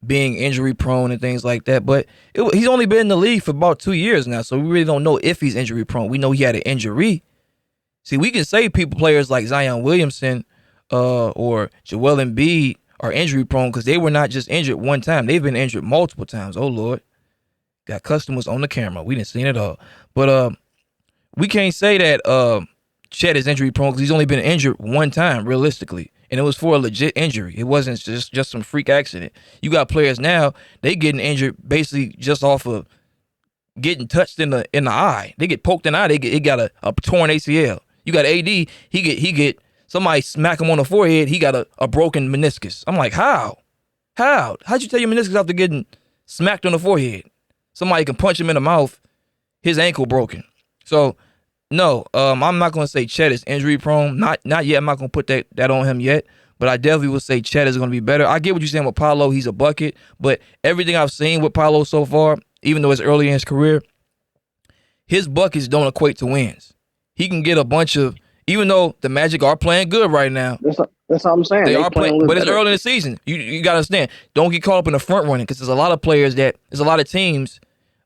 being injury prone and things like that. But he's only been in the league for about 2 years now, so we really don't know if he's injury prone. We know he had an injury. See, we can say players like Zion Williamson or Joel Embiid are injury prone because they were not just injured one time. They've been injured multiple times. Oh, Lord. Got customers on the camera. We didn't see it all. But we can't say that Chet is injury prone because he's only been injured one time, realistically. And it was for a legit injury. It wasn't just some freak accident. You got players now, they getting injured basically just off of getting touched in the eye. They get poked in the eye, he got a torn ACL. You got AD, he get somebody smack him on the forehead, he got a broken meniscus. I'm like, how? How'd you tear your meniscus after getting smacked on the forehead? Somebody can punch him in the mouth, his ankle broken. So no, I'm not gonna say Chet is injury prone. Not yet. I'm not gonna put that on him yet. But I definitely would say Chet is gonna be better. I get what you're saying with Paolo. He's a bucket. But everything I've seen with Paolo so far, even though it's early in his career, his buckets don't equate to wins. He can get a bunch of, even though the Magic are playing good right now. That's all I'm saying. They They are playing, playing a little but it's better. early in the season. You gotta understand. Don't get caught up in the front running because there's a lot of teams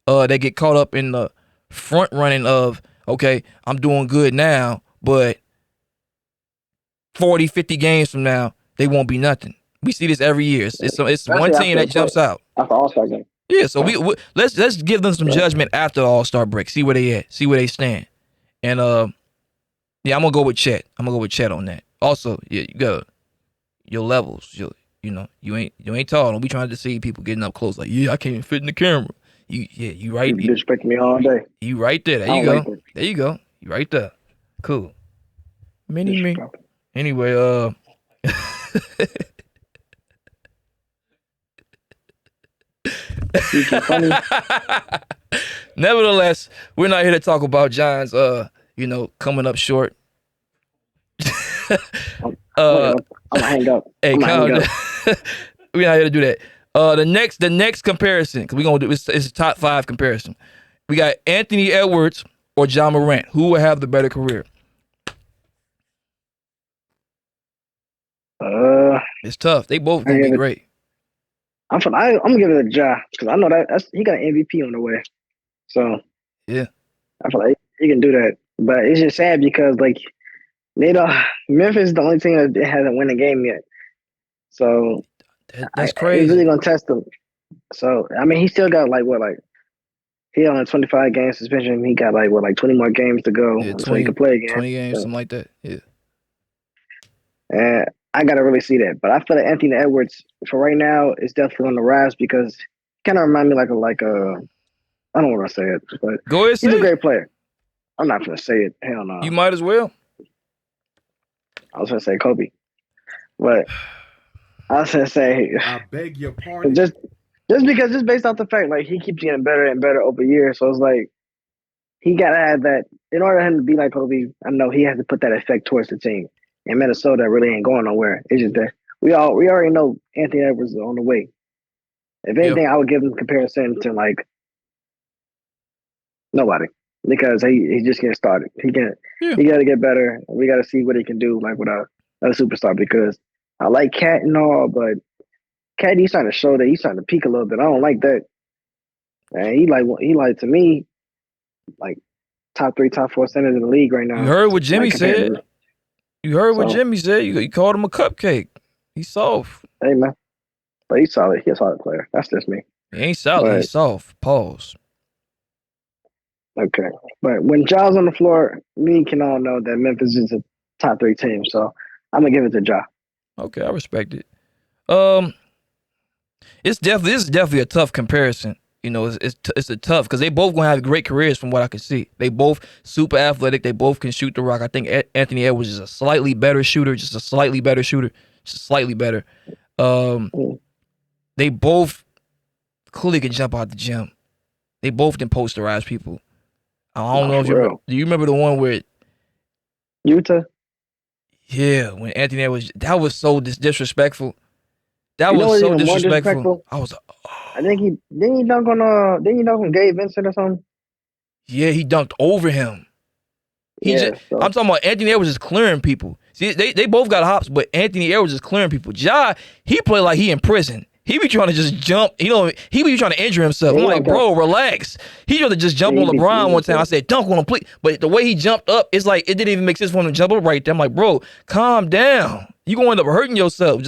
that get caught up in the front running of, okay, I'm doing good now, but 40, 50 games from now, they won't be nothing. We see this every year. It's one Especially team after that jumps out. after All-Star game. Yeah, so let's give them some judgment after the All-Star break. See where they at. See where they stand. And yeah, I'm gonna go with Chet. I'm gonna go with Chet on that. Also, yeah, you got your levels. You ain't tall. Don't be trying to see people getting up close. Like, yeah, I can't even fit in the camera. You right. You disrespect me all day. You right there. There you go. There you go. You right there. Cool. Mini me. Anyway, nevertheless, we're not here to talk about John's coming up short. I'm gonna hang up. Hey, calm down. We're not here to do that. The next comparison, because we're gonna do it's a top 5 comparison. We got Anthony Edwards or Ja Morant. Who will have the better career? It's tough. They both gonna be great. I'm gonna give it a Ja because I know he got an MVP on the way. So yeah, I feel like he can do that. But it's just sad because like Memphis is the only team that hasn't won a game yet. So that's crazy. It's really gonna test him. So I mean, he still got he on a 25 game suspension. He got 20 more games to go so he can play again. 20 games, something like that. Yeah. And I gotta really see that. But I feel like Anthony Edwards for right now is definitely on the rise because he kind of remind me like a I don't want to say it, but go ahead. He's a great player. I'm not gonna say it. Hell no. You might as well. I was gonna say Kobe, but I was gonna say I beg your pardon. Just based off the fact he keeps getting better and better over years. So it's like he gotta have that in order for him to be like Kobe. I know he has to put that effect towards the team. And Minnesota really ain't going nowhere. It's just that we already know Anthony Edwards is on the way. If Yeah. anything, I would give him comparison to like nobody because he just getting started. He got to get better. We got to see what he can do like with a superstar because I like Cat and all, but Cat he's starting to show that he's starting to peak a little bit. I don't like that. And he like to me like top 3, top 4 centers in the league right now. You heard what Jimmy like, said. You heard what Jimmy said. You called him a cupcake. He's soft. Hey man, but he's solid. He's a solid player. That's just me. He ain't solid. He's soft. Pause. Okay, but when Ja's on the floor, me can all know that Memphis is a top 3 team. So I'm gonna give it to Ja. Okay, I respect it. This is definitely a tough comparison. You know, it's a tough because they both gonna have great careers from what I can see. They both super athletic. They both can shoot the rock. I think Anthony Edwards is a slightly better shooter, just slightly better. They both clearly can jump out the gym. They both can posterize people. I don't know if you remember. Do you remember the one where Utah? Yeah, when Anthony Edwards, that was so disrespectful. That was so disrespectful. I was like, oh. I think he dunk on Gabe Vincent or something. Yeah, he dunked over him. I'm talking about Anthony Edwards is clearing people. See, they both got hops, but Anthony Edwards is clearing people. Ja, he played like he in prison. He be trying to just jump. He be trying to injure himself. I'm like, bro, relax. He tried to just jump on LeBron one time. I said, dunk on him, please. But the way he jumped up, it's like it didn't even make sense for him to jump up right there. I'm like, bro, calm down. You gonna end up hurting yourself.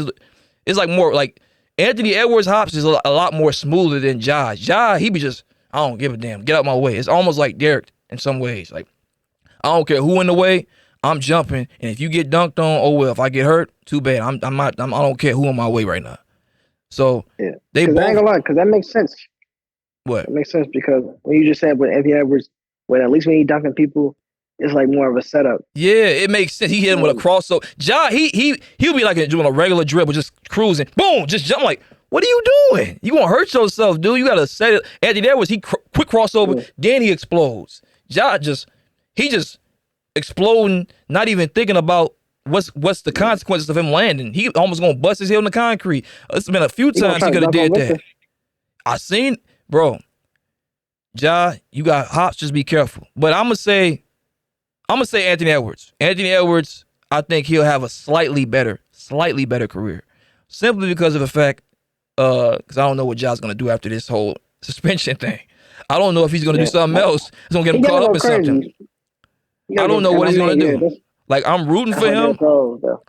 It's like more like Anthony Edwards hops is a lot more smoother than Ja. Ja, he be just, I don't give a damn. Get out my way. It's almost like Derek in some ways. Like, I don't care who in the way. I'm jumping, and if you get dunked on, oh well. If I get hurt, too bad. I don't care who in my way right now. So they both. I ain't gonna lie, because that makes sense. What? It makes sense because when you just said with Anthony Edwards, when at least when he dunking people, it's like more of a setup. Yeah, it makes sense. He hit him with a crossover. Ja, he'll be like doing a regular dribble, just cruising, boom, just jump. Like, what are you doing? You gonna hurt yourself, dude. You gotta set it. Anthony Edwards, he quick crossover, then he explodes. Ja just exploding, not even thinking about what's the consequences of him landing. He almost gonna bust his head on the concrete. It's been a few times he could have did that. I seen, bro. Ja, you got hops. Just be careful. But I'm gonna say Anthony Edwards. Anthony Edwards, I think he'll have a slightly better career, simply because of the fact, because I don't know what Ja's gonna do after this whole suspension thing. I don't know if he's gonna do something else. It's gonna get him caught up in something. I don't know what he's gonna do. Like, I'm rooting for him.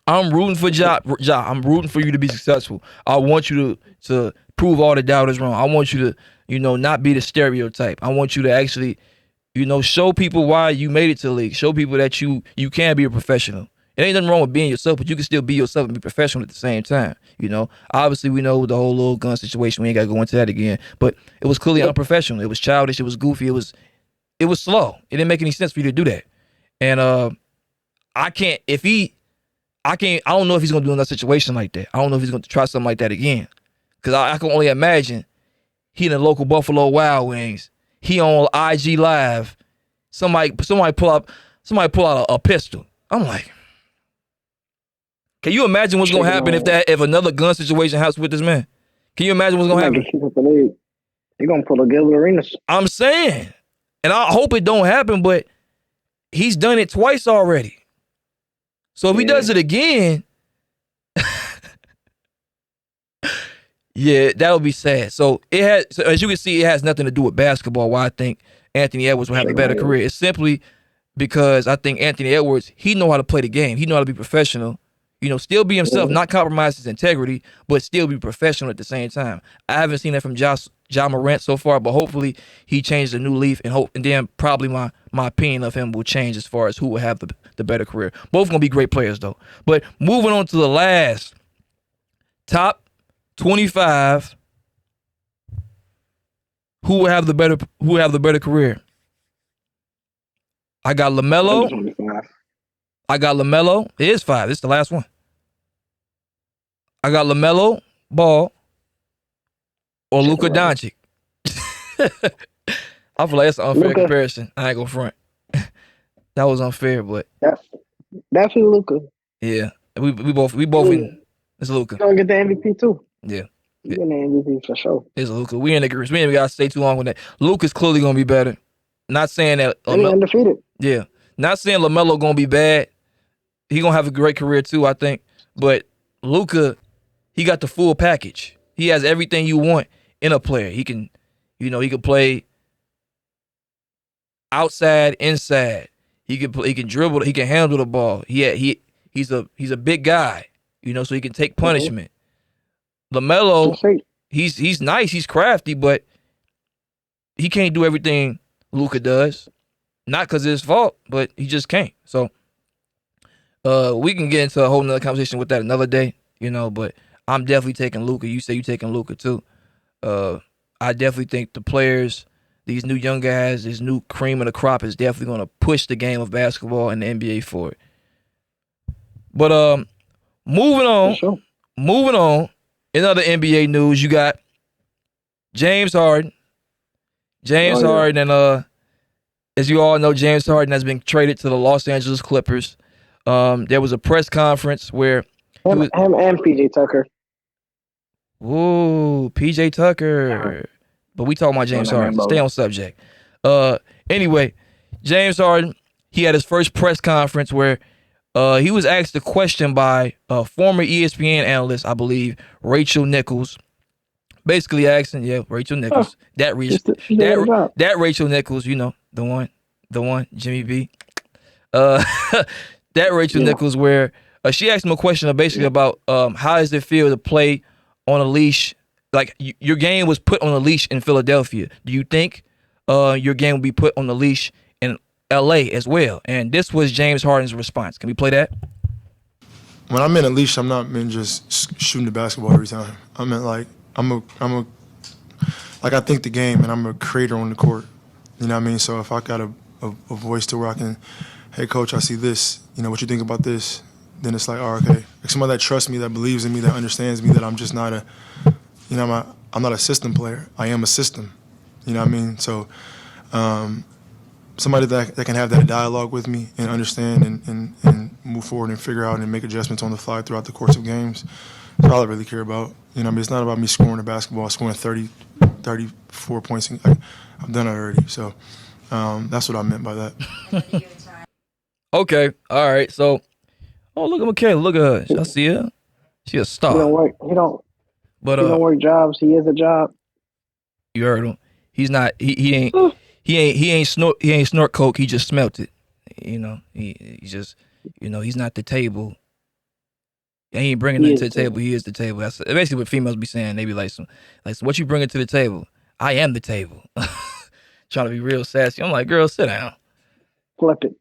I'm rooting for Ja. I'm rooting for you to be successful. I want you to prove all the doubters wrong. I want you to, not be the stereotype. I want you to actually, show people why you made it to the league. Show people that you can be a professional. It ain't nothing wrong with being yourself, but you can still be yourself and be professional at the same time. Obviously we know the whole little gun situation. We ain't got to go into that again. But it was clearly unprofessional. It was childish. It was goofy. It was slow. It didn't make any sense for you to do that. And I don't know if he's going to do another situation like that. I don't know if he's going to try something like that again. Because I can only imagine he in the local Buffalo Wild Wings. He on IG Live. Somebody pull out a pistol. I'm like, can you imagine what's going to happen if another gun situation happens with this man? Can you imagine what's going to happen? He's going to pull a Gilbert Arenas. I'm saying. And I hope it don't happen, but he's done it twice already. So if he does it again, yeah, that would be sad. So as you can see, it has nothing to do with basketball. Why I think Anthony Edwards will have a better career. It's simply because I think Anthony Edwards, he know how to play the game. He know how to be professional. Still be himself, not compromise his integrity, but still be professional at the same time. I haven't seen that from Ja Morant so far, but hopefully he changed a new leaf, and then probably my opinion of him will change as far as who will have the better career. Both gonna be great players though. But moving on to the last top 25, who will have the better career? I got LaMelo. It is 5. It's the last one. I got LaMelo Ball or Luka Doncic. I feel like that's an unfair Luka, comparison. I ain't gonna front. That was unfair, but definitely Luka. yeah, we both in. You It's Luka. gonna get the MVP too. Yeah, You getting the MVP for sure. it's Luka. We in agreement. We ain't gotta stay too long with that. Luka's clearly gonna be better. Not saying that And he Lamelo. undefeated. Yeah, not saying Lamelo gonna be bad. He gonna have a great career too, I think. But Luka, he got the full package. He has everything you want in a player. He can, he can play outside, inside. He can dribble. He can handle the ball. He's a big guy. So he can take Mm-hmm. punishment. LaMelo, Let's see. he's nice. He's crafty, but he can't do everything Luka does. Not because it's his fault, but he just can't. So we can get into a whole nother conversation with that another day. But I'm definitely taking Luka. You say you taking Luka too. I definitely think the players, these new young guys, this new cream of the crop is definitely going to push the game of basketball and the NBA forward. But moving on, For sure. In other NBA news, you got James Harden. Harden, and as you all know, James Harden has been traded to the Los Angeles Clippers. There was a press conference where him and PJ Tucker. Ooh, PJ Tucker. But we talking about James Harden. Stay on subject. Anyway, James Harden, he had his first press conference where he was asked a question by a former ESPN analyst, I believe, Rachel Nichols. Basically asking, Rachel Nichols. That Rachel Nichols, the one, Jimmy B. That Rachel Nichols, where she asked him a question basically about how does it feel to play on a leash? Like your game was put on a leash in Philadelphia. Do you think your game will be put on the leash in LA as well? And this was James Harden's response. Can we play that? When I'm in a leash, I'm not meant just shooting the basketball every time. I meant like I think the game and I'm a creator on the court. You know what I mean? So if I got a voice to where I can, hey coach, I see this. What you think about this? Then it's like, oh, okay. Like somebody that trusts me, that believes in me, that understands me, that I'm just not I'm not a system player. I am a system. You know what I mean? So somebody that can have that dialogue with me and understand and move forward and figure out and make adjustments on the fly throughout the course of games. That's all I really care about. It's not about me scoring the basketball, scoring 30, 34 points. I've done it already. So that's what I meant by that. Okay. All right. So, look at Michaela. Look at her. I see her. She a star. He don't work. He don't work jobs. He is a job. You heard him. He's not. He ain't. He ain't snort coke. He just smelt it. He just. He's not the table. He ain't bringing nothing to the table. He is the table. That's basically what females be saying. They be like, what you bringing to the table? I am the table. Trying to be real sassy. I'm like, girl, sit down. Flip it.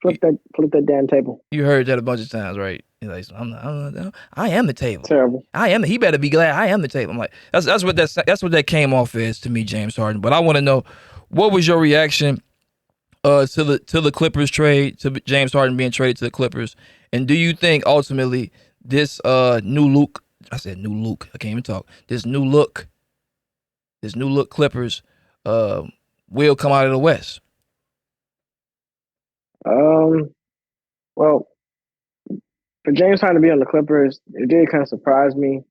Flip that damn table. You heard that a bunch of times, right? He's like, I am the table. Terrible. He better be glad I am the table. I'm like, that's what that came off as to me, James Harden. But I want to know, what was your reaction to the Clippers trade, to James Harden being traded to the Clippers, and do you think ultimately this new look? I said new look. I can't even talk. This new look Clippers will come out of the West. Well, for James Harden to be on the Clippers, it did kind of surprise me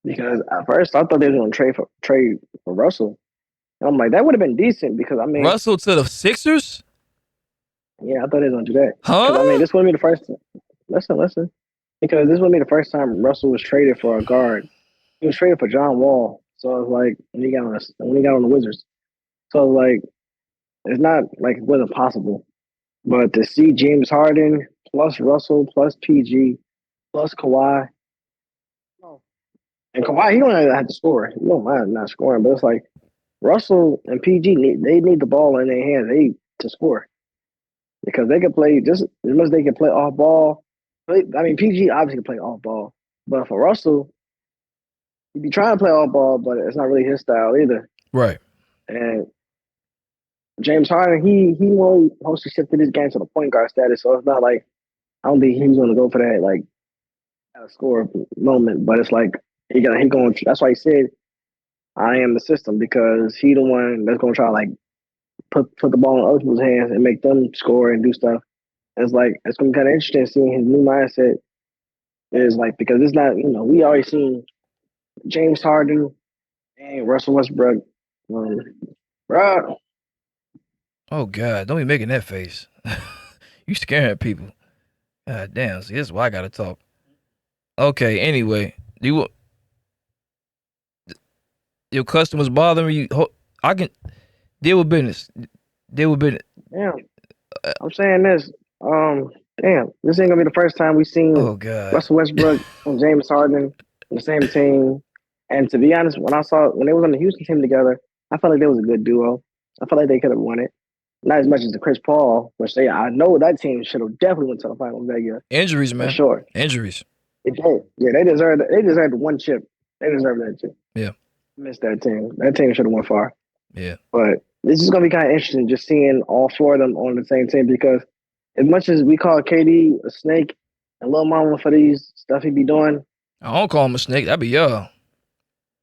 because at first I thought they were going to trade for Russell. And I'm like, that would have been decent because Russell to the Sixers. Yeah, I thought they were going to do that. Huh? This wouldn't be the first. Listen, because this wouldn't be the first time Russell was traded for a guard. He was traded for John Wall. So it was like when he got on the Wizards. So it was like it's not like it wasn't possible. But to see James Harden plus Russell plus PG plus Kawhi, and Kawhi, he don't have to score. He don't mind not scoring, but it's like Russell and PG need the ball in their hands to score because they can play just as much as they can play off ball. PG obviously can play off ball, but for Russell, he'd be trying to play off ball, but it's not really his style either. Right. And James Harden, he wants to shift his game to the point guard status, so it's not like I don't think he's going to go for that like score moment. But it's like he going. That's why he said I am the system because he the one that's gonna try to like put the ball in other people's hands and make them score and do stuff. And it's like it's gonna be kind of interesting seeing his new mindset. Is like because it's not we already seen James Harden and Russell Westbrook, bro. Oh God, don't be making that face. You scaring people. God damn. See, this is why I gotta talk. Okay. Anyway, your customers bothering you? I can deal with business. Deal with business. Damn, I'm saying this. Damn, this ain't gonna be the first time we've seen Oh God. Russell Westbrook and James Harden on the same team. And to be honest, when they was on the Houston team together, I felt like they was a good duo. I felt like they could have won it. Not as much as the Chris Paul, which I know that team should have definitely went to the finals that year. Injuries, man. For sure. Injuries. It did. Yeah, they deserved one chip. They deserved that chip. Yeah. Missed that team. That team should have went far. Yeah. But this is gonna be kind of interesting just seeing all four of them on the same team because as much as we call KD a snake and Lil Mama for these stuff he be doing. I don't call him a snake. That'd be y'all.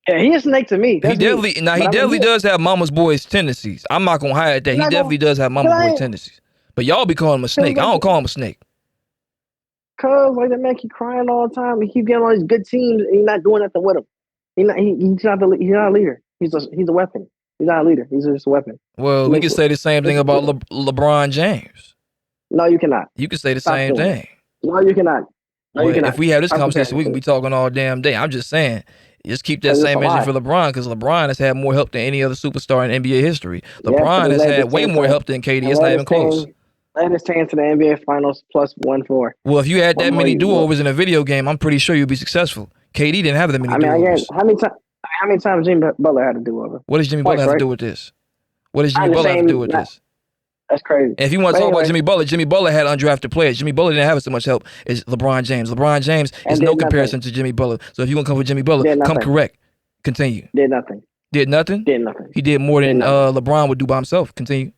Yeah, he a snake to me. That's he definitely does have mama's boys tendencies. I'm not gonna hide that. He definitely does have mama's boy tendencies. But y'all be calling him a snake. I don't call him a snake. Cause like that man keep crying all the time. He keep getting all these good teams and he's not doing nothing with them. He's not a leader. He's a weapon. He's not a leader. He's just a weapon. Well, we can say the same thing about LeBron James. No, you cannot. You can say the same thing. No, you cannot. No, you cannot. If we have this conversation, we can be talking all damn day. I'm just saying, just keep that same energy for LeBron because LeBron has had more help than any other superstar in NBA history. LeBron has had way more help than KD. It's not even close. Led his team to the NBA Finals plus 1-4. Well, if you had that many do-overs in a video game, I'm pretty sure you'd be successful. KD didn't have that many do-overs. How many times Jimmy Butler had to do over? What does Jimmy Butler have to do with this? What does Jimmy Butler have to do with this? That's crazy. And if you want to talk about Jimmy Butler had undrafted players. Jimmy Butler didn't have so much help as LeBron James. LeBron James is no comparison to Jimmy Butler. So if you want to come with Jimmy Butler, come correct. Continue. Did nothing. Did nothing? Did nothing. He did more than LeBron would do by himself. Continue.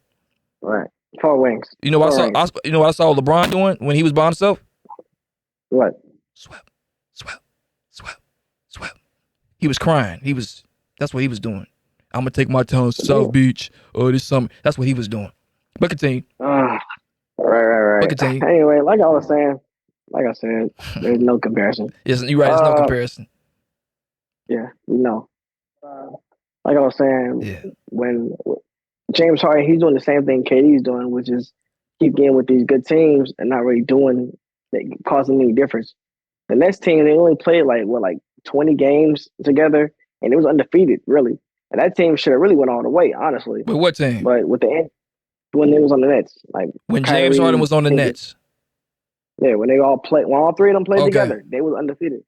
Right. 4 wings. You know what I saw LeBron doing when he was by himself? What? Swept. He was crying. That's what he was doing. I'm gonna take my talents to South Beach this summer. That's what he was doing. But continue. Right. But continue. Anyway, like I said, there's no comparison. Yes, you're right. There's no comparison. Yeah, no. Like I was saying, when James Harden, he's doing the same thing KD's doing, which is keep getting with these good teams and not really causing any difference. The next team, they only played like 20 games together, and it was undefeated, really. And that team should have really went all the way, honestly. But what team? But with the end, when they was on the Nets, like when James Harden was on the Nets. Yeah, when all three of them played together, they was undefeated.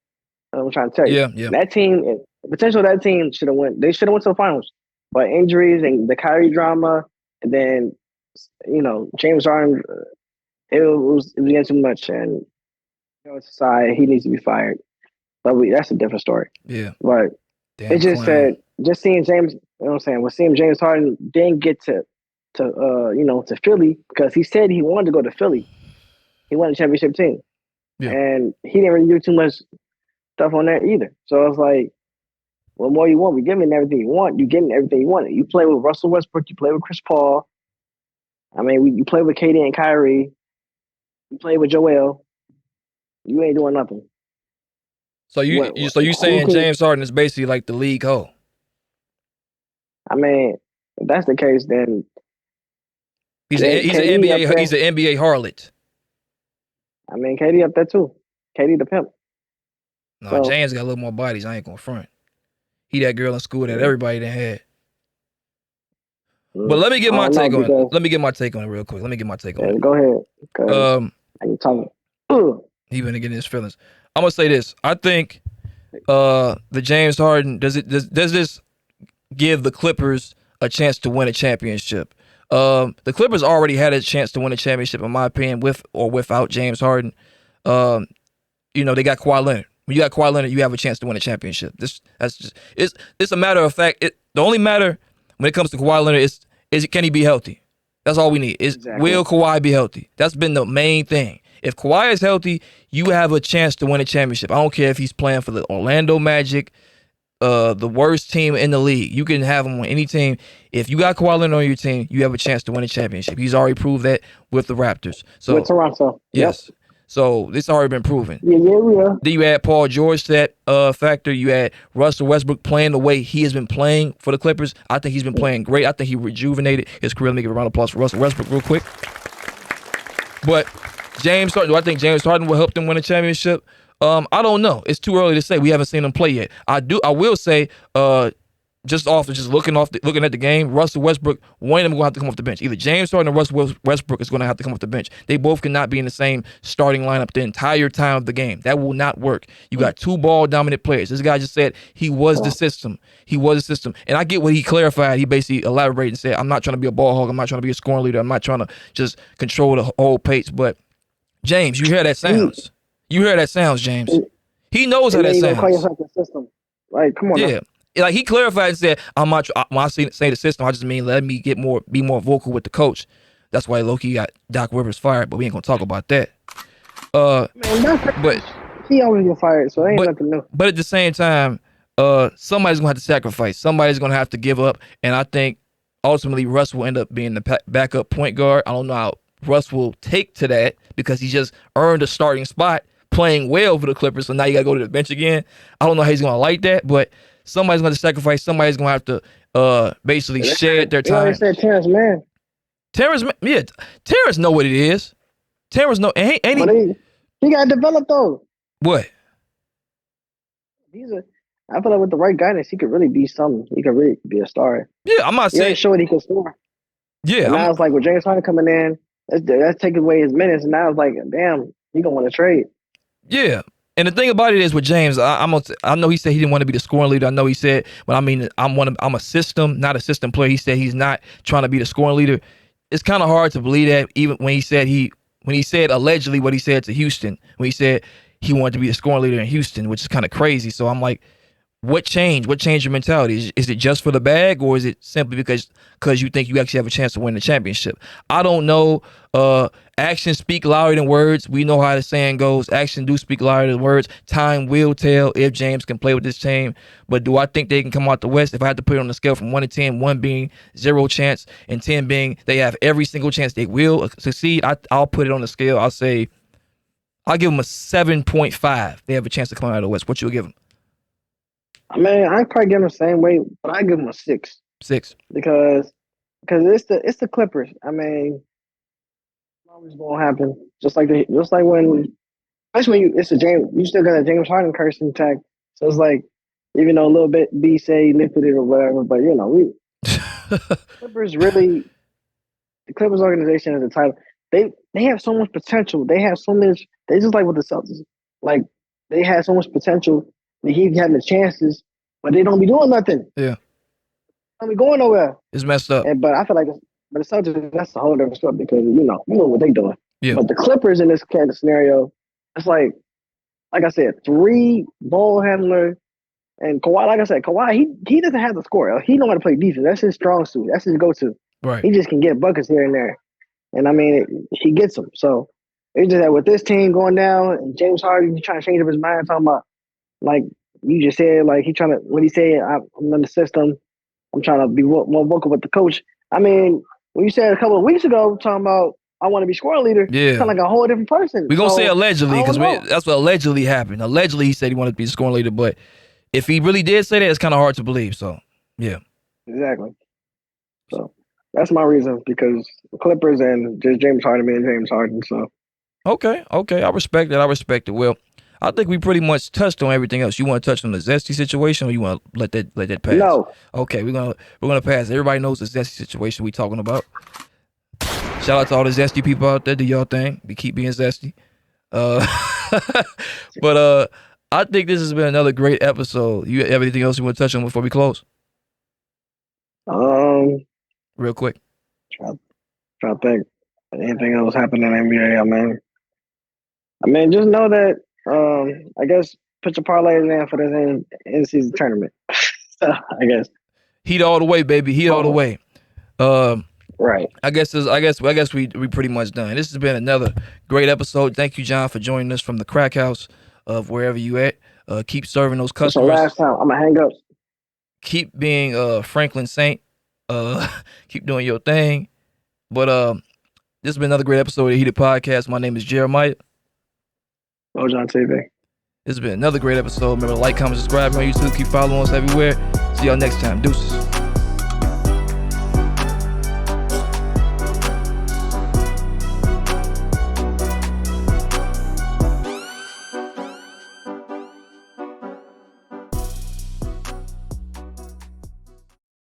I'm trying to tell you. Yeah. That team, potential of that team should have went. They should have went to the finals, but injuries and the Kyrie drama, and then James Harden, it was getting too much, and decide he needs to be fired. But that's a different story. Yeah. But it just said, just seeing James, you know what I'm saying? Seeing James Harden didn't get to Philly because he said he wanted to go to Philly. He wanted a championship team. Yeah. And he didn't really do too much stuff on that either. So it's like, what more you want? We're giving everything you want. You're getting everything you want. You play with Russell Westbrook. You play with Chris Paul. I mean, you play with KD and Kyrie. You play with Joel. You ain't doing nothing. So you saying James Harden is basically like the league hoe? I mean, if that's the case, then he's an NBA harlot. I mean, KD up there too. KD the pimp. No, James got a little more bodies. I ain't gonna front. He that girl in school that everybody done had. But let me get my take on it. Let me get my take on it real quick. Let me get my take on it. Go ahead. You talking? He been getting his feelings. I'm gonna say this. I think the James Harden does this give the Clippers a chance to win a championship? The Clippers already had a chance to win a championship, in my opinion, with or without James Harden. They got Kawhi Leonard. When you got Kawhi Leonard, you have a chance to win a championship. It's a matter of fact. The only matter when it comes to Kawhi Leonard is can he be healthy? That's all we need. Will Kawhi be healthy? That's been the main thing. If Kawhi is healthy, you have a chance to win a championship. I don't care if he's playing for the Orlando Magic, the worst team in the league. You can have him on any team. If you got Kawhi Leonard on your team, you have a chance to win a championship. He's already proved that with the Raptors. So with Toronto. Yes. Yep. So this already been proven. Yeah. Then you add Paul George to that factor. You add Russell Westbrook playing the way he has been playing for the Clippers. I think he's been playing great. I think he rejuvenated his career. Let me give a round of applause for Russell Westbrook real quick. But James Harden, do I think James Harden will help them win a championship? I don't know. It's too early to say. We haven't seen him play yet. I will say, just looking at the game, Russell Westbrook, one of them going to have to come off the bench. Either James Harden or Russell Westbrook is going to have to come off the bench. They both cannot be in the same starting lineup the entire time of the game. That will not work. You got two ball-dominant players. This guy just said he was the system. He was the system. And I get what he clarified. He basically elaborated and said, I'm not trying to be a ball hog. I'm not trying to be a scoring leader. I'm not trying to just control the whole pace. But, James, you hear that sounds. You hear that sounds, James. He knows how that sounds. Call yourself the system. Like, come on. Yeah. Like he clarified and said, "I'm not. When I say the system, I just mean let me be more vocal with the coach." That's why Loki got Doc Rivers fired, but we ain't gonna talk about that. But he always get fired, so ain't nothing new. But at the same time, somebody's gonna have to sacrifice. Somebody's gonna have to give up, and I think ultimately Russ will end up being the backup point guard. I don't know how Russ will take to that because he just earned a starting spot playing well for the Clippers, so now you gotta go to the bench again. I don't know how he's gonna like that, but somebody's going to sacrifice. Somebody's going to have to basically shed their time. You said Terrence Mann. Terrence know what it is. Terrence know. Ain't he got developed though. What? I feel like with the right guidance, he could really be something. He could really be a star. Yeah, I'm not saying. Sure he could score. Yeah. And now it's like with James Harden coming in, that's taking away his minutes. And now it's like, damn, he gonna want to trade. Yeah. And the thing about it is with James, I know he said he didn't want to be the scoring leader. I know he said, but I mean, I'm a system, not a system player. He said he's not trying to be the scoring leader. It's kind of hard to believe that, even when he said allegedly what he said to Houston, when he said he wanted to be the scoring leader in Houston, which is kind of crazy. So I'm like, what changed? What changed your mentality? Is it just for the bag, or is it simply because you think you actually have a chance to win the championship? I don't know. Actions speak louder than words. We know how the saying goes. Action do speak louder than words. Time will tell if James can play with this team. But do I think they can come out the West? If I had to put it on the scale from 1 to 10, 1 being 0 chance and 10 being they have every single chance they will succeed, I'll put it on the scale. I'll give them a 7.5. They have a chance to come out of the West. What you'll give them? I mean, I probably give them the same way, but I give them a 6. 6 because it's the Clippers. I mean, it's always gonna happen. Just like when, especially when you still got a James Harden curse intact. So it's like, even though a little bit B say lifted it or whatever, but Clippers really, the Clippers organization has a title. They have so much potential. They have so much. They just like with the Celtics, like they had so much potential. They keep having the chances, but they don't be doing nothing. Yeah. Don't be going nowhere. It's messed up. But I feel like, the Celtics, that's a whole different story because you know what they doing. Yeah. But the Clippers in this kind of scenario, it's like I said, 3 ball handler and Kawhi. Like I said, Kawhi, he doesn't have the score. He don't want to play defense. That's his strong suit. That's his go-to. Right. He just can get buckets here and there, and I mean, he gets them. So it's just that with this team going down, and James Harden trying to change up his mind, talking about. Like you just said, like when he said, I'm in the system, I'm trying to be more vocal with the coach. I mean, when you said a couple of weeks ago, talking about I want to be scoring leader, it's kind of like a whole different person. We're going to say allegedly because that's what allegedly happened. Allegedly, he said he wanted to be the scoring leader, but if he really did say that, it's kind of hard to believe. So, yeah. Exactly. So that's my reason, because the Clippers and just James Harden being James Harden. So. Okay. I respect that. Well, I think we pretty much touched on everything else. You want to touch on the Zesty situation, or you want to let that pass? No. Okay, we're gonna pass. Everybody knows the Zesty situation we talking about. Shout out to all the Zesty people out there. Do y'all thing. We keep being zesty. But I think this has been another great episode. You have anything else you want to touch on before we close? Real quick. Try to think. Anything else happening in the NBA? I mean, just know that. I guess put your parlays in for this end season tournament. So I guess heat all the way, baby. Heat all the way. Right. I guess we pretty much done. This has been another great episode. Thank you, John, for joining us from the crack house of wherever you at. Keep serving those customers. That's the last time. I'm gonna hang up. keep being Franklin Saint. Keep doing your thing. But this has been another great episode of the Heated Podcast. My name is Jeremiah. Ojan TV. This has been another great episode. Remember to like, comment, subscribe on YouTube. Keep following us everywhere. See y'all next time. Deuces.